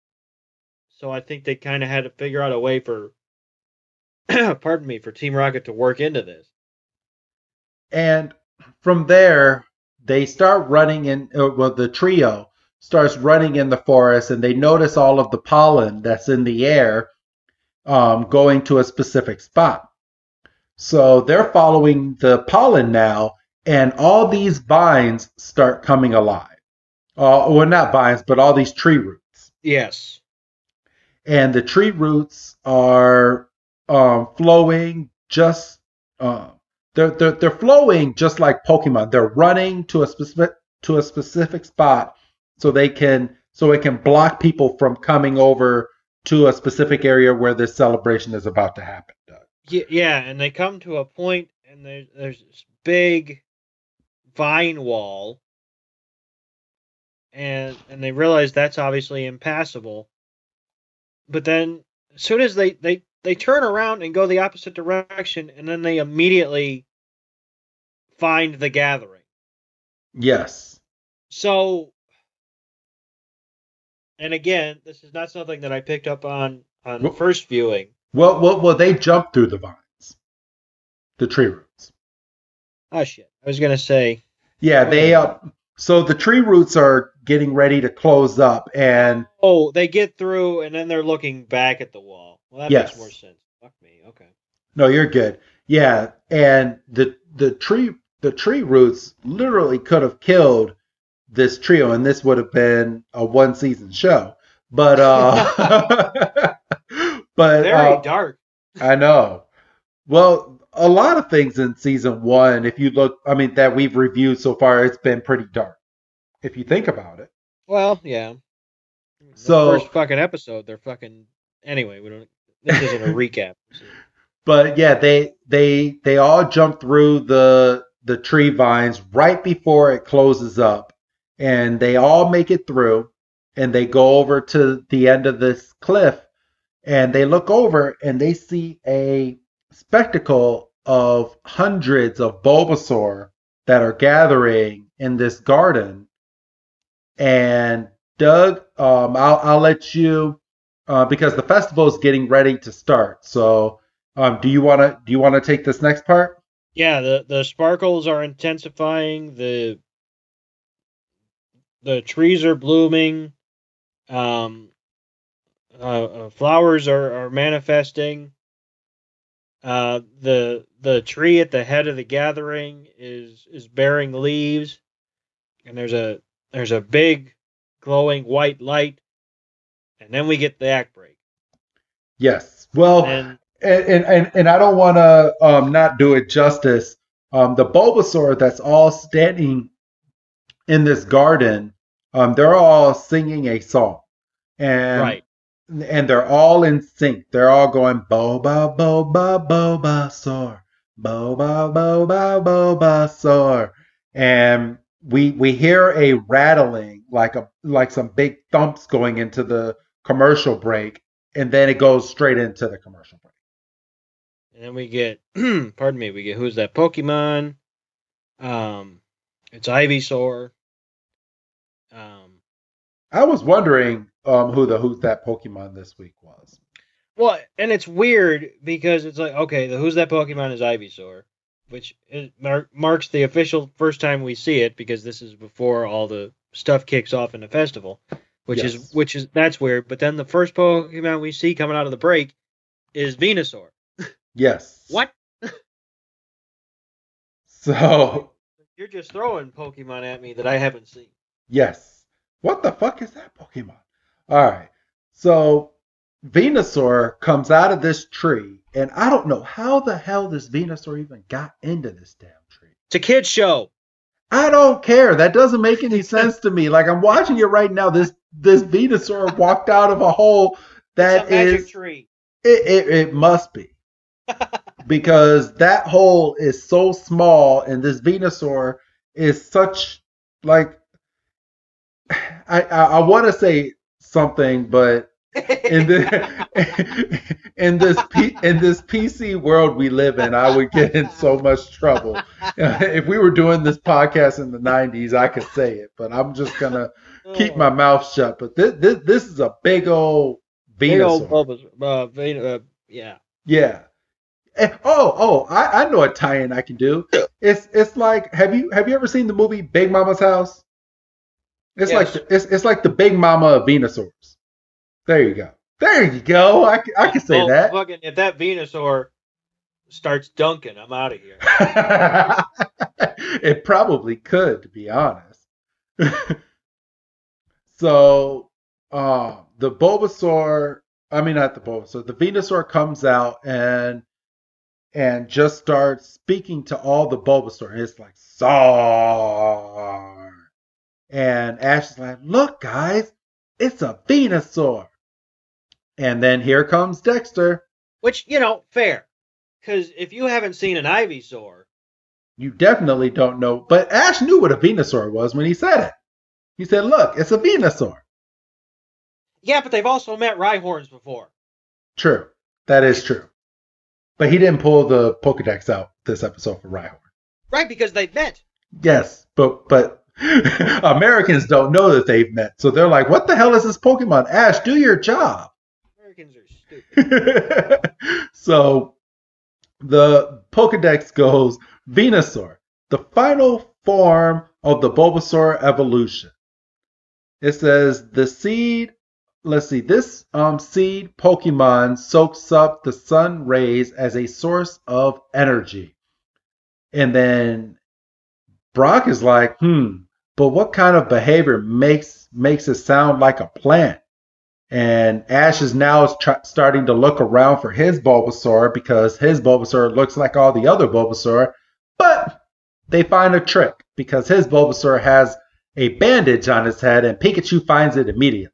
So I think they kind of had to figure out a way for for Team Rocket to work into this. And from there, they start running the trio starts running in the forest and they notice all of the pollen that's in the air going to a specific spot. So they're following the pollen now, and all these vines start coming alive. Well, not vines, but all these tree roots. Yes. And the tree roots are flowing just they're flowing just like Pokemon. They're running to a specific spot so it can block people from coming over to a specific area where this celebration is about to happen. Yeah, and they come to a point and there's this big vine wall, and they realize that's obviously impassable. But then as soon as they turn around and go the opposite direction, and then they immediately find the gathering. Yes. So, and again, this is not something that I picked up on the first viewing. Well, they jump through the vines, the tree roots. Oh shit! I was gonna say. Yeah, they so the tree roots are getting ready to close up, and they get through, and then they're looking back at the wall. Well, that makes more sense. Fuck me. Okay. No, you're good. Yeah, and the tree roots literally could have killed this trio, and this would have been a 1-season show. But but very dark. I know. Well, a lot of things in season 1, if you look, that we've reviewed so far, it's been pretty dark. If you think about it. Well, yeah. So first fucking episode, they're fucking anyway, we don't. This isn't a recap. But yeah, they all jump through the tree vines right before it closes up, and they all make it through, and they go over to the end of this cliff, and they look over and they see a spectacle of hundreds of Bulbasaur that are gathering in this garden. And Doug, I'll let you because the festival is getting ready to start. So, do you wanna take this next part? Yeah, the sparkles are intensifying. The trees are blooming. Um, Flowers are manifesting. The tree at the head of the gathering is bearing leaves, and there's a big glowing white light, and then we get the act break. Yes. Well, And and I don't want to not do it justice. The Bulbasaur that's all standing in this garden, they're all singing a song, and right, and they're all in sync. They're all going boba boba Bulbasaur, boba boba Bulbasaur, and we hear a rattling like some big thumps going into the commercial break, and then it goes straight into the commercial break. and then we get pardon me, we get who's that Pokemon? It's Ivysaur. Um, I was wondering who's that Pokemon this week was. well, and it's weird because it's like, okay, the who's that Pokemon is Ivysaur, which marks the official first time we see it because this is before all the stuff kicks off in the festival, Yes. which is that's weird. But then the first Pokemon we see coming out of the break is Venusaur. Yes. What? So You're just throwing Pokemon at me that I haven't seen. yes. What the fuck is that Pokemon? All right. So Venusaur comes out of this tree, and I don't know how the hell this Venusaur even got into this damn tree. It's a kid's show. I don't care. That doesn't make any sense to me. Like I'm watching it right now. This Venusaur walked out of a hole that it's a magic is tree. it must be. Because that hole is so small and this Venusaur is such like I want to say something, but in the in this PC world we live in, I would get in so much trouble. If we were doing this podcast in the 90s, I could say it, but I'm just gonna keep my mouth shut. But this is a big old Big old Venusaur. Bulbasaur. Yeah. Yeah. I know a tie-in I can do. It's like have you ever seen the movie Big Mama's House? It's Yes. like it's like the Big Mama of Venusaurs. There you go. There you go. I can say Well, that. fucking, if that Venusaur starts dunking, I'm out of here. It probably could, to be honest. So, the Bulbasaur, I mean not the Bulbasaur, the Venusaur comes out and just starts speaking to all the Bulbasaur. It's like Sar. And Ash is like, look, guys, it's a Venusaur. And then here comes Dexter. Which, fair. Because if you haven't seen an Ivysaur, You definitely don't know. But Ash knew what a Venusaur was when he said it. He said, look, it's a Venusaur. yeah, but they've also met Rhyhorns before. True. That is true. But he didn't pull the Pokedex out this episode for Rhyhorn. Right, because they've met. Yes, but Americans don't know that they've met. So they're like, what the hell is this Pokemon? Ash, do your job. Americans are stupid. So the Pokedex goes Venusaur, the final form of the Bulbasaur evolution. It says the seed, let's see, this seed Pokemon soaks up the sun rays as a source of energy. And then Brock is like, but what kind of behavior makes it sound like a plant? And Ash is now starting to look around for his Bulbasaur because his Bulbasaur looks like all the other Bulbasaur. But they find a trick because his Bulbasaur has a bandage on his head and Pikachu finds it immediately.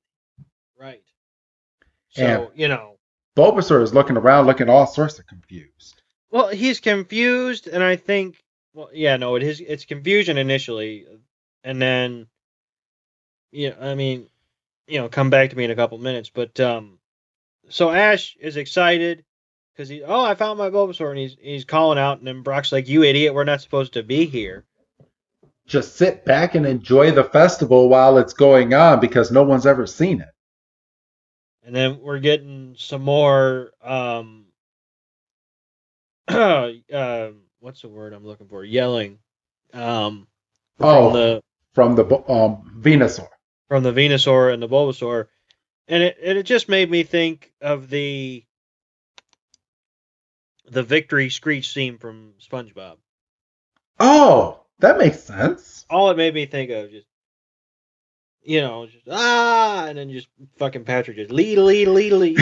Right. So, Bulbasaur is looking around, looking all sorts of confused. Well, he's confused, and I think, well, yeah, no, it's confusion initially, and then, I mean, come back to me in a couple minutes. But so Ash is excited because I found my Bulbasaur, and he's calling out, and then Brock's like, "You idiot, we're not supposed to be here." Just sit back and enjoy the festival while it's going on because no one's ever seen it. And then we're getting some more what's the word I'm looking for? Yelling. From the Venusaur. From the Venusaur and the Bulbasaur. And it just made me think of the victory screech theme from SpongeBob. Oh, that makes sense. All it made me think of, just and then just fucking Patrick just lead. Lead.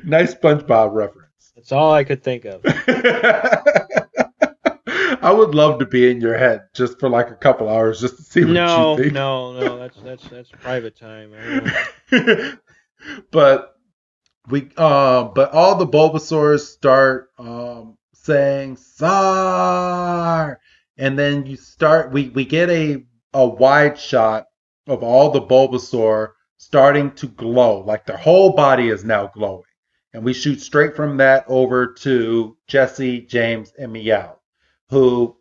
Nice SpongeBob reference. That's all I could think of. I would love to be in your head just for like a couple hours just to see what you think. No, that's private time. But all the Bulbasaurs start saying "Sar," and then we get a wide shot of all the Bulbasaur starting to glow, like their whole body is now glowing, and we shoot straight from that over to Jesse, James, and Meow, who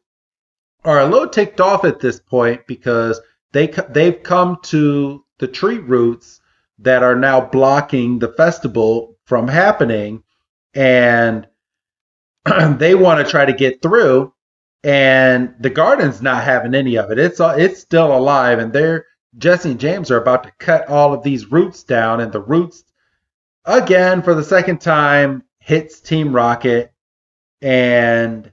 are a little ticked off at this point because they've come to the tree roots that are now blocking the festival from happening, and they want to try to get through, and the garden's not having any of it. It's still alive, and Jesse and James are about to cut all of these roots down, and the roots, again, for the second time, hits Team Rocket, and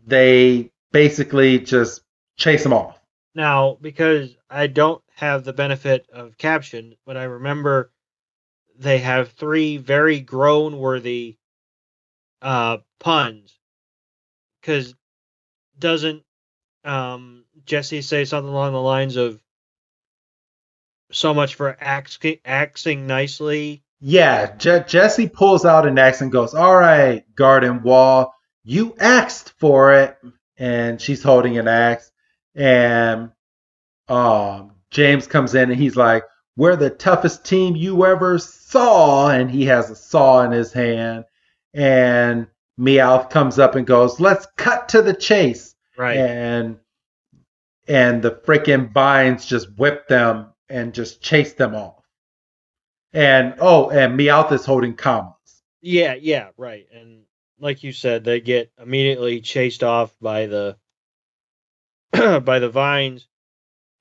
they basically just chase them off. Now, because I don't have the benefit of caption, but I remember they have 3 very groan-worthy puns. Because doesn't Jesse say something along the lines of "so much for axing nicely"? Yeah, Jesse pulls out an axe and goes, "All right, garden wall, you axed for it," and she's holding an axe, and James comes in and he's like, "We're the toughest team you ever saw," and he has a saw in his hand, and Meowth comes up and goes, "Let's cut to the chase," right? And the freaking vines just whip them and just chase them off, and Meowth is holding commas. Yeah, right. And like you said, they get immediately chased off by the by the vines.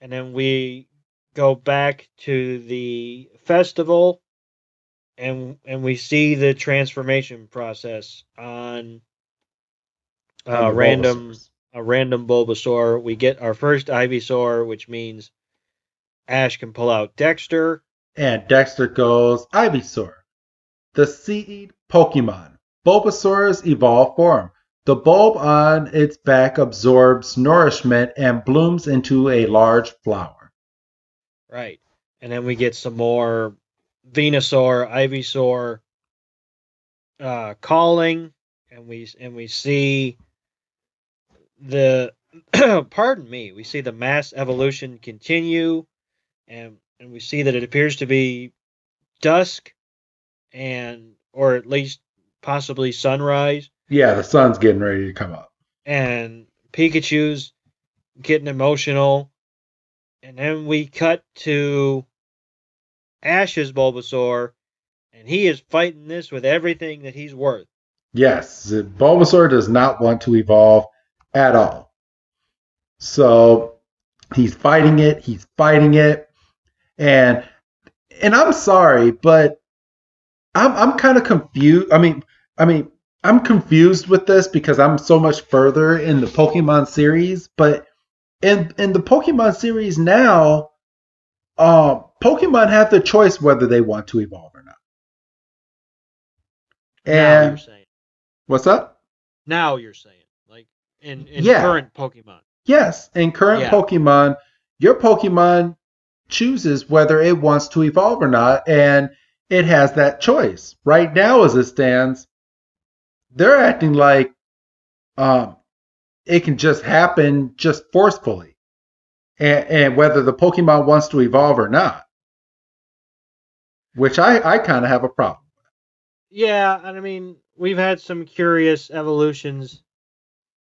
And then we go back to the festival, and we see the transformation process on a random Bulbasaur. We get our first Ivysaur, which means Ash can pull out Dexter. And Dexter goes, "Ivysaur, the seed Pokemon. Bulbasaur's evolved form. The bulb on its back absorbs nourishment and blooms into a large flower." Right. And then we get some more Venusaur, Ivysaur calling, and we see the pardon me, we see the mass evolution continue, and we see that it appears to be dusk, or at least possibly sunrise. Yeah, the sun's getting ready to come up. And Pikachu's getting emotional. And then we cut to Ash's Bulbasaur, and he is fighting this with everything that he's worth. Yes, Bulbasaur does not want to evolve at all. So he's fighting it, and I'm sorry, but I'm kind of confused. I mean, I'm confused with this because I'm so much further in the Pokemon series, but in the Pokemon series now, Pokemon have the choice whether they want to evolve or not. And now you're saying. What's up? Now you're saying, like in Yeah. current Pokemon. Yes, in current Pokemon, your Pokemon chooses whether it wants to evolve or not, and it has that choice. Right now, as it stands, they're acting like um, it can just happen just forcefully, and whether the Pokemon wants to evolve or not, which I kind of have a problem. Yeah, and I mean, we've had some curious evolutions,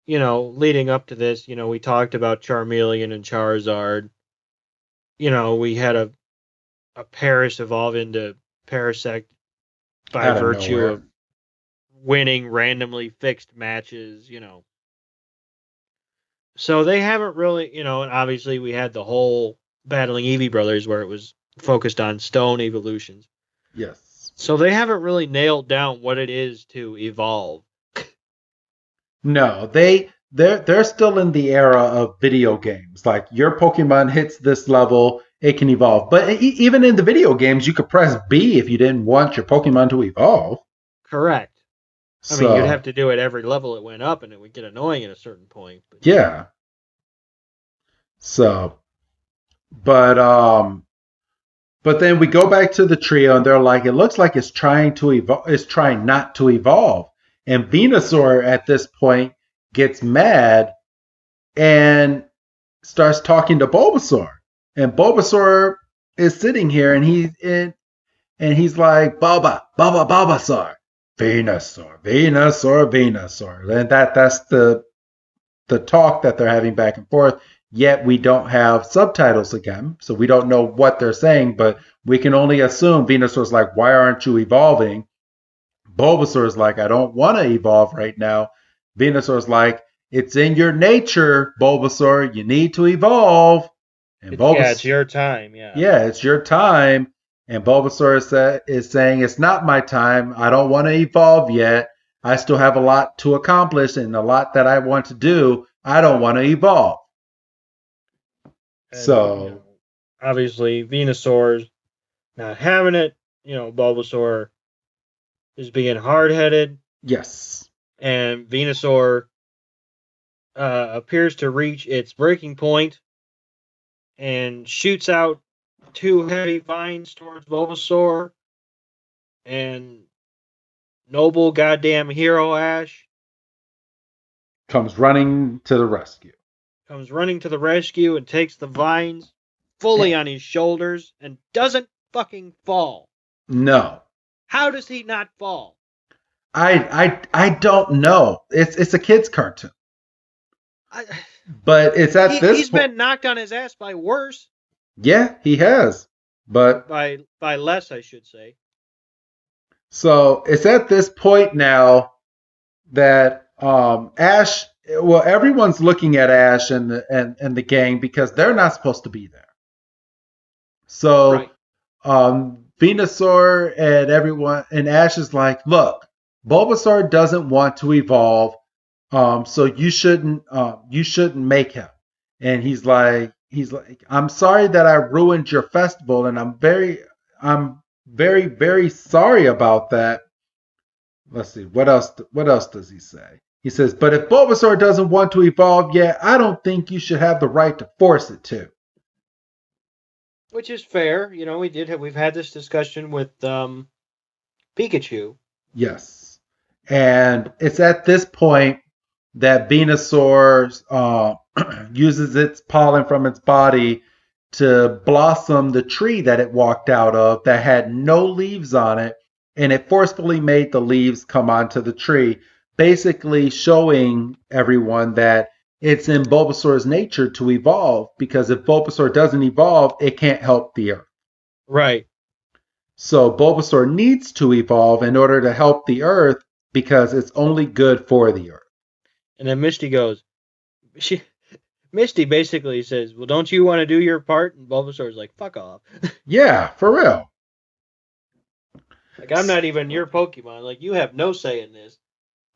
leading up to this. We talked about Charmeleon and Charizard. We had a Paris evolve into Parasect by virtue of winning randomly fixed matches. So they haven't really, and obviously we had the whole Battling Eevee Brothers where it was focused on stone evolutions. Yes. So they haven't really nailed down what it is to evolve. No, they're still in the era of video games. Like your Pokemon hits this level, it can evolve. But even in the video games, you could press B if you didn't want your Pokemon to evolve. Correct. I mean, you'd have to do it every level it went up, and it would get annoying at a certain point. But yeah. So, but then we go back to the trio, and they're like, it looks like it's trying to evolve. It's trying not to evolve. And Venusaur at this point gets mad and starts talking to Bulbasaur. And Bulbasaur is sitting here, and he's like, Bulbasaur, Venusaur. And that's the talk that they're having back and forth. Yet we don't have subtitles again, so we don't know what they're saying, but we can only assume Venusaur's like, why aren't you evolving? Bulbasaur's like, I don't want to evolve right now. Venusaur's like, it's in your nature, Bulbasaur. You need to evolve. And it's your time. Yeah, it's your time. And Bulbasaur is saying, it's not my time. I don't want to evolve yet. I still have a lot to accomplish and a lot that I want to do. I don't want to evolve. And, so obviously Venusaur's not having it. Bulbasaur is being hard-headed. Yes. And Venusaur appears to reach its breaking point and shoots out 2 heavy vines towards Bulbasaur. And noble goddamn hero Ash comes running to the rescue. And takes the vines fully on his shoulders and doesn't fucking fall. No. How does he not fall? I don't know. It's a kid's cartoon. But it's at this he's been knocked on his ass by worse. Yeah, he has. But by less, I should say. So it's at this point now that Ash, well, everyone's looking at Ash and the gang because they're not supposed to be there. So Venusaur and everyone and Ash is like, look, Bulbasaur doesn't want to evolve, so you shouldn't make him. And he's like, I'm sorry that I ruined your festival, and I'm very, very sorry about that. Let's see, what else does he say? He says, but if Bulbasaur doesn't want to evolve yet, I don't think you should have the right to force it to. Which is fair. We've had this discussion with Pikachu. Yes. And it's at this point that Venusaur uses its pollen from its body to blossom the tree that it walked out of that had no leaves on it, and it forcefully made the leaves come onto the tree, basically showing everyone that it's in Bulbasaur's nature to evolve, because if Bulbasaur doesn't evolve, it can't help the Earth. Right. So Bulbasaur needs to evolve in order to help the Earth because it's only good for the Earth. And then Misty goes, Misty basically says, well, don't you want to do your part? And Bulbasaur's like, fuck off. Yeah, for real. Like, I'm not even your Pokemon. Like, you have no say in this.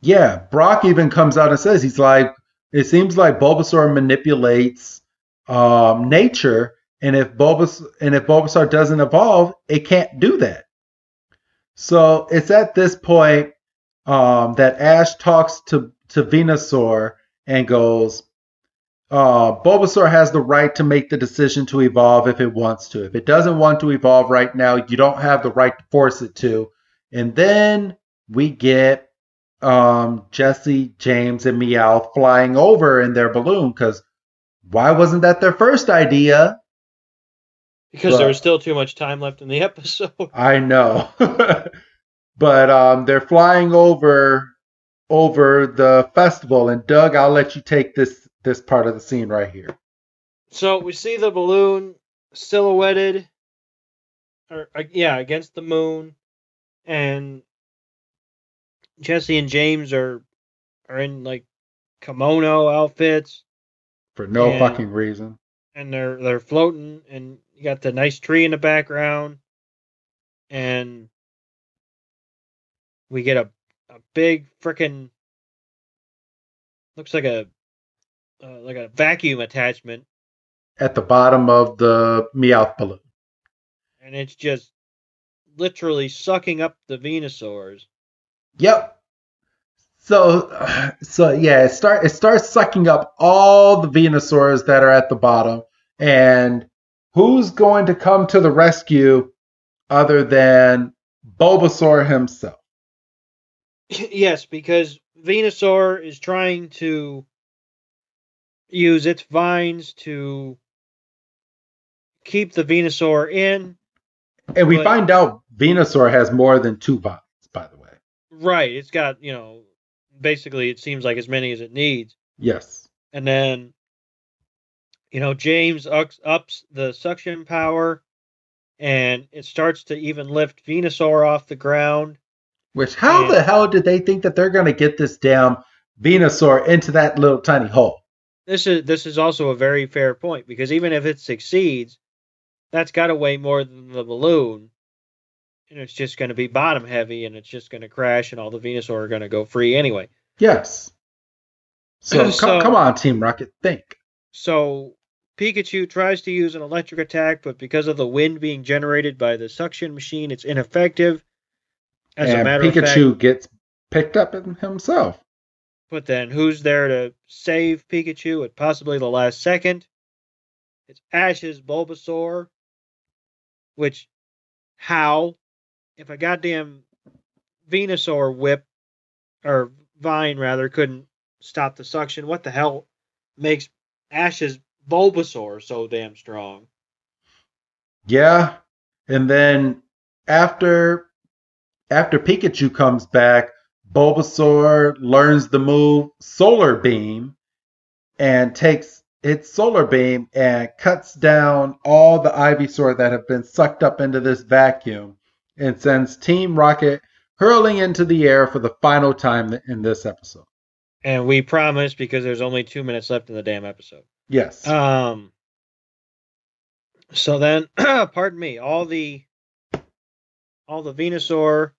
Yeah, Brock even comes out and says, he's like, it seems like Bulbasaur manipulates nature, and if Bulbasaur doesn't evolve, it can't do that. So it's at this point that Ash talks to Venusaur and goes, Bulbasaur has the right to make the decision to evolve if it wants to. If it doesn't want to evolve right now, you don't have the right to force it to. And then we get Jesse, James, and Meowth flying over in their balloon because why wasn't that their first idea? Because there was still too much time left in the episode. I know. But they're flying over the festival, and Doug, I'll let you take this part of the scene right here. So we see the balloon silhouetted, against the moon, and Jesse and James are in like kimono outfits for no fucking reason, and they're floating, and you got the nice tree in the background, and we get a big frickin' looks like a vacuum attachment at the bottom of the Meowth balloon. And it's just literally sucking up the Venusaurs. Yep. So yeah, it starts sucking up all the Venusaurs that are at the bottom. And who's going to come to the rescue other than Bulbasaur himself? Yes, because Venusaur is trying to use its vines to keep the Venusaur in. And we find out Venusaur has more than 2 vines, by the way. Right. It's got, basically it seems like as many as it needs. Yes. And then, James ups the suction power, and it starts to even lift Venusaur off the ground. Which, how the hell did they think that they're going to get this damn Venusaur into that little tiny hole? This is also a very fair point, because even if it succeeds, that's got to weigh more than the balloon, and it's just going to be bottom heavy, and it's just going to crash, and all the Venusaur are going to go free anyway. Yes. So come on, Team Rocket, think. So Pikachu tries to use an electric attack, but because of the wind being generated by the suction machine, it's ineffective. As a matter of fact, Pikachu gets picked up himself. But then who's there to save Pikachu at possibly the last second? It's Ash's Bulbasaur. Which, how? If a goddamn Venusaur whip, or vine rather, couldn't stop the suction, what the hell makes Ash's Bulbasaur so damn strong? Yeah. And then after Pikachu comes back, Bulbasaur learns the move Solar Beam and takes its Solar Beam and cuts down all the Ivysaur that have been sucked up into this vacuum and sends Team Rocket hurling into the air for the final time in this episode. And we promise, because there's only 2 minutes left in the damn episode. Yes. So then, pardon me, all the Venusaur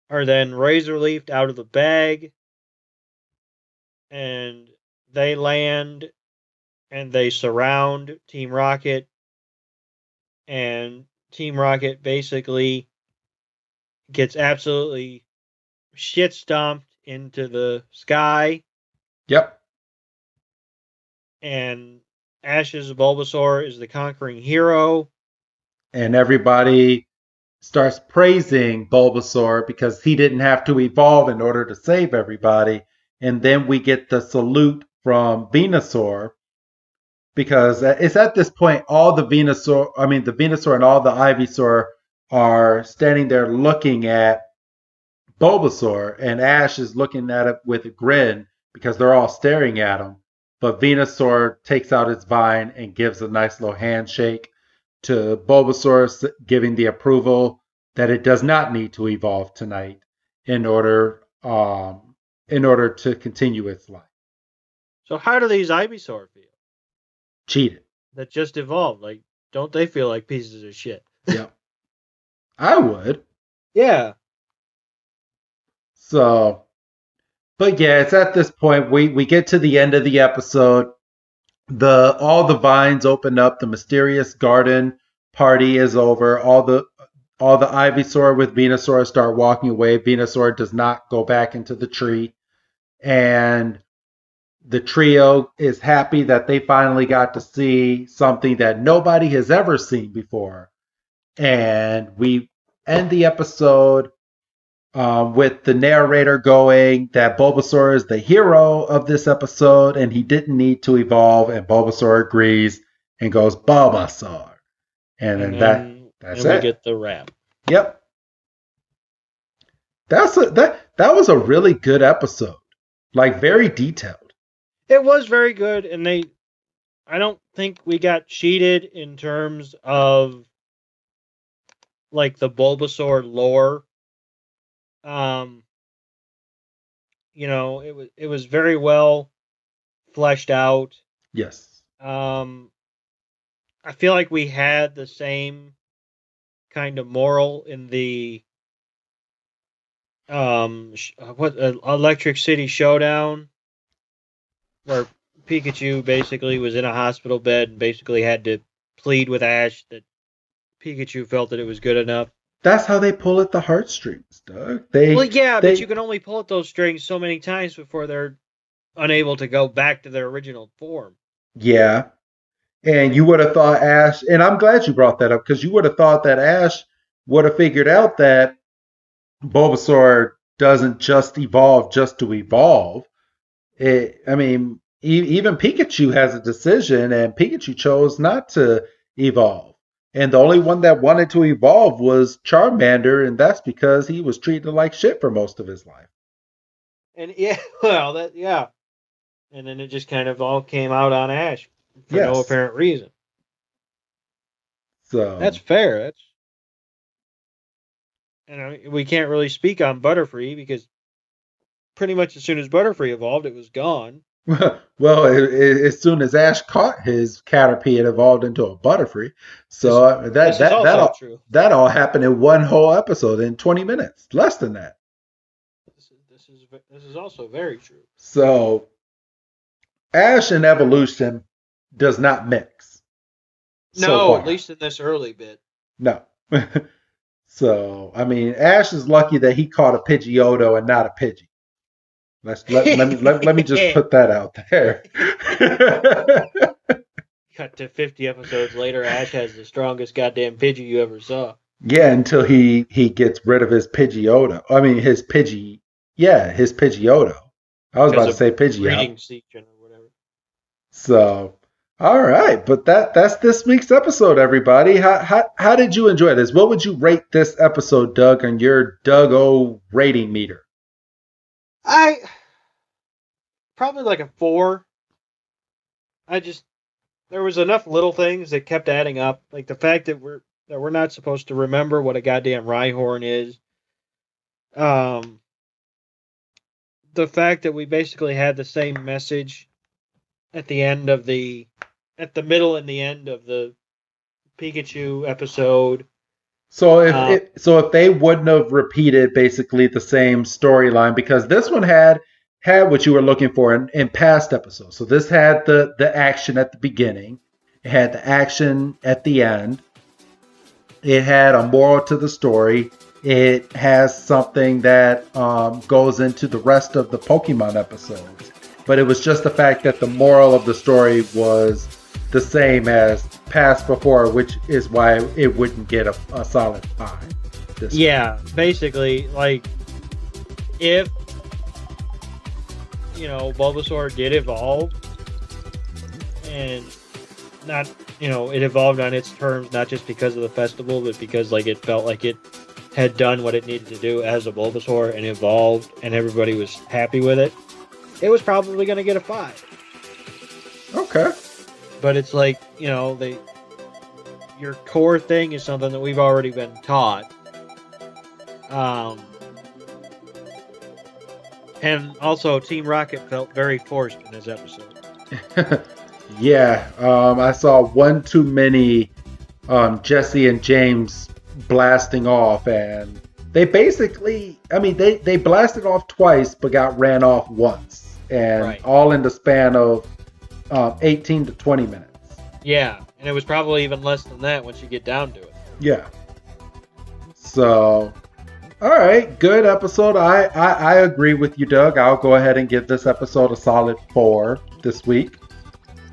are then razor leafed out of the bag, and they land, and they surround Team Rocket, and Team Rocket basically gets absolutely shit stomped into the sky. Yep. And Ash's Bulbasaur is the conquering hero. And everybody starts praising Bulbasaur because he didn't have to evolve in order to save everybody. And then we get the salute from Venusaur, because it's at this point the Venusaur and all the Ivysaur are standing there looking at Bulbasaur, and Ash is looking at it with a grin because they're all staring at him. But Venusaur takes out its vine and gives a nice little handshake to Bulbasaur, giving the approval that it does not need to evolve tonight in order to continue its life. So how do these Ivysaur feel? Cheated. That just evolved. Like, don't they feel like pieces of shit? Yep. I would. Yeah. So, but yeah, it's at this point we get to the end of the episode. All the vines open up. The mysterious garden party is over. All the Ivysaur with Venusaur start walking away. Venusaur does not go back into the tree, and the trio is happy that they finally got to see something that nobody has ever seen before. And we end the episode with the narrator going that Bulbasaur is the hero of this episode and he didn't need to evolve. And Bulbasaur agrees and goes, Bulbasaur. And then that's it. We get the wrap. Yep. That was a really good episode. Like, very detailed. It was very good, and I don't think we got cheated in terms of like the Bulbasaur lore. It was very well fleshed out. Yes. I feel like we had the same kind of moral in the Electric City Showdown, where Pikachu basically was in a hospital bed and basically had to plead with Ash that Pikachu felt that it was good enough. That's how they pull at the heartstrings, Doug. But you can only pull at those strings so many times before they're unable to go back to their original form. Yeah. And you would have thought Ash, and I'm glad you brought that up, because you would have thought that Ash would have figured out that Bulbasaur doesn't just evolve just to evolve. Even Pikachu has a decision, and Pikachu chose not to evolve. And the only one that wanted to evolve was Charmander, and that's because he was treated like shit for most of his life. And and then it just kind of all came out on Ash for no apparent reason. So that's fair. We can't really speak on Butterfree because pretty much as soon as Butterfree evolved, it was gone. Well, as soon as Ash caught his Caterpie, it evolved into a Butterfree. So that all happened in one whole episode in 20 minutes, less than that. This is also very true. So Ash and evolution does not mix. No, at least in this early bit. No. So, Ash is lucky that he caught a Pidgeotto and not a Pidgey. Let me just put that out there. Cut to 50 episodes later, Ash has the strongest goddamn Pidgey you ever saw. Yeah, until he gets rid of his Pidgeotto. His Pidgeotto. I was about to say Pidgeotto. Or whatever. So, all right, but that's this week's episode, everybody. How did you enjoy this? What would you rate this episode, Doug, on your Doug-O rating meter? Probably like a 4. There was enough little things that kept adding up, like the fact that we're not supposed to remember what a goddamn Rhyhorn is. The fact that we basically had the same message at the middle and the end of the Pikachu episode. So if they wouldn't have repeated basically the same storyline, because this one had what you were looking for in past episodes. So this had the action at the beginning, it had the action at the end, it had a moral to the story, it has something that goes into the rest of the Pokemon episodes. But it was just the fact that the moral of the story was the same as past before, which is why it wouldn't get a solid 5. Basically, like, if Bulbasaur did evolve, and not, it evolved on its terms, not just because of the festival, but because, like, it felt like it had done what it needed to do as a Bulbasaur and evolved, and everybody was happy with it, it was probably going to get a 5. Okay. But it's like, your core thing is something that we've already been taught. And also, Team Rocket felt very forced in this episode. Yeah, I saw one too many Jesse and James blasting off, and they basically, they blasted off twice, but got ran off once, and all in the span of 18 to 20 minutes. Yeah, and it was probably even less than that once you get down to it. Yeah. So, All right, good episode. I agree with you, Doug. I'll go ahead and give this episode a solid 4 this week.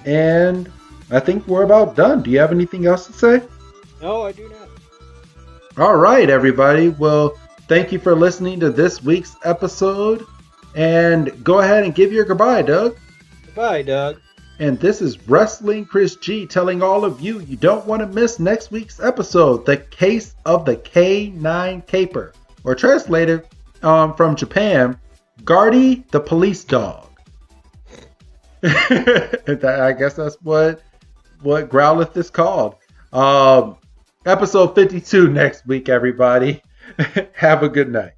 And I think we're about done. Do you have anything else to say? No, I do not. All right, everybody. Well, thank you for listening to this week's episode. And go ahead and give your goodbye, Doug. Goodbye, Doug. And this is Wrestling Chris G telling all of you don't want to miss next week's episode, The Case of the K9 Caper. Or translated from Japan, Guardy the Police Dog. I guess that's what Growlithe is called. Episode 52 next week, everybody. Have a good night.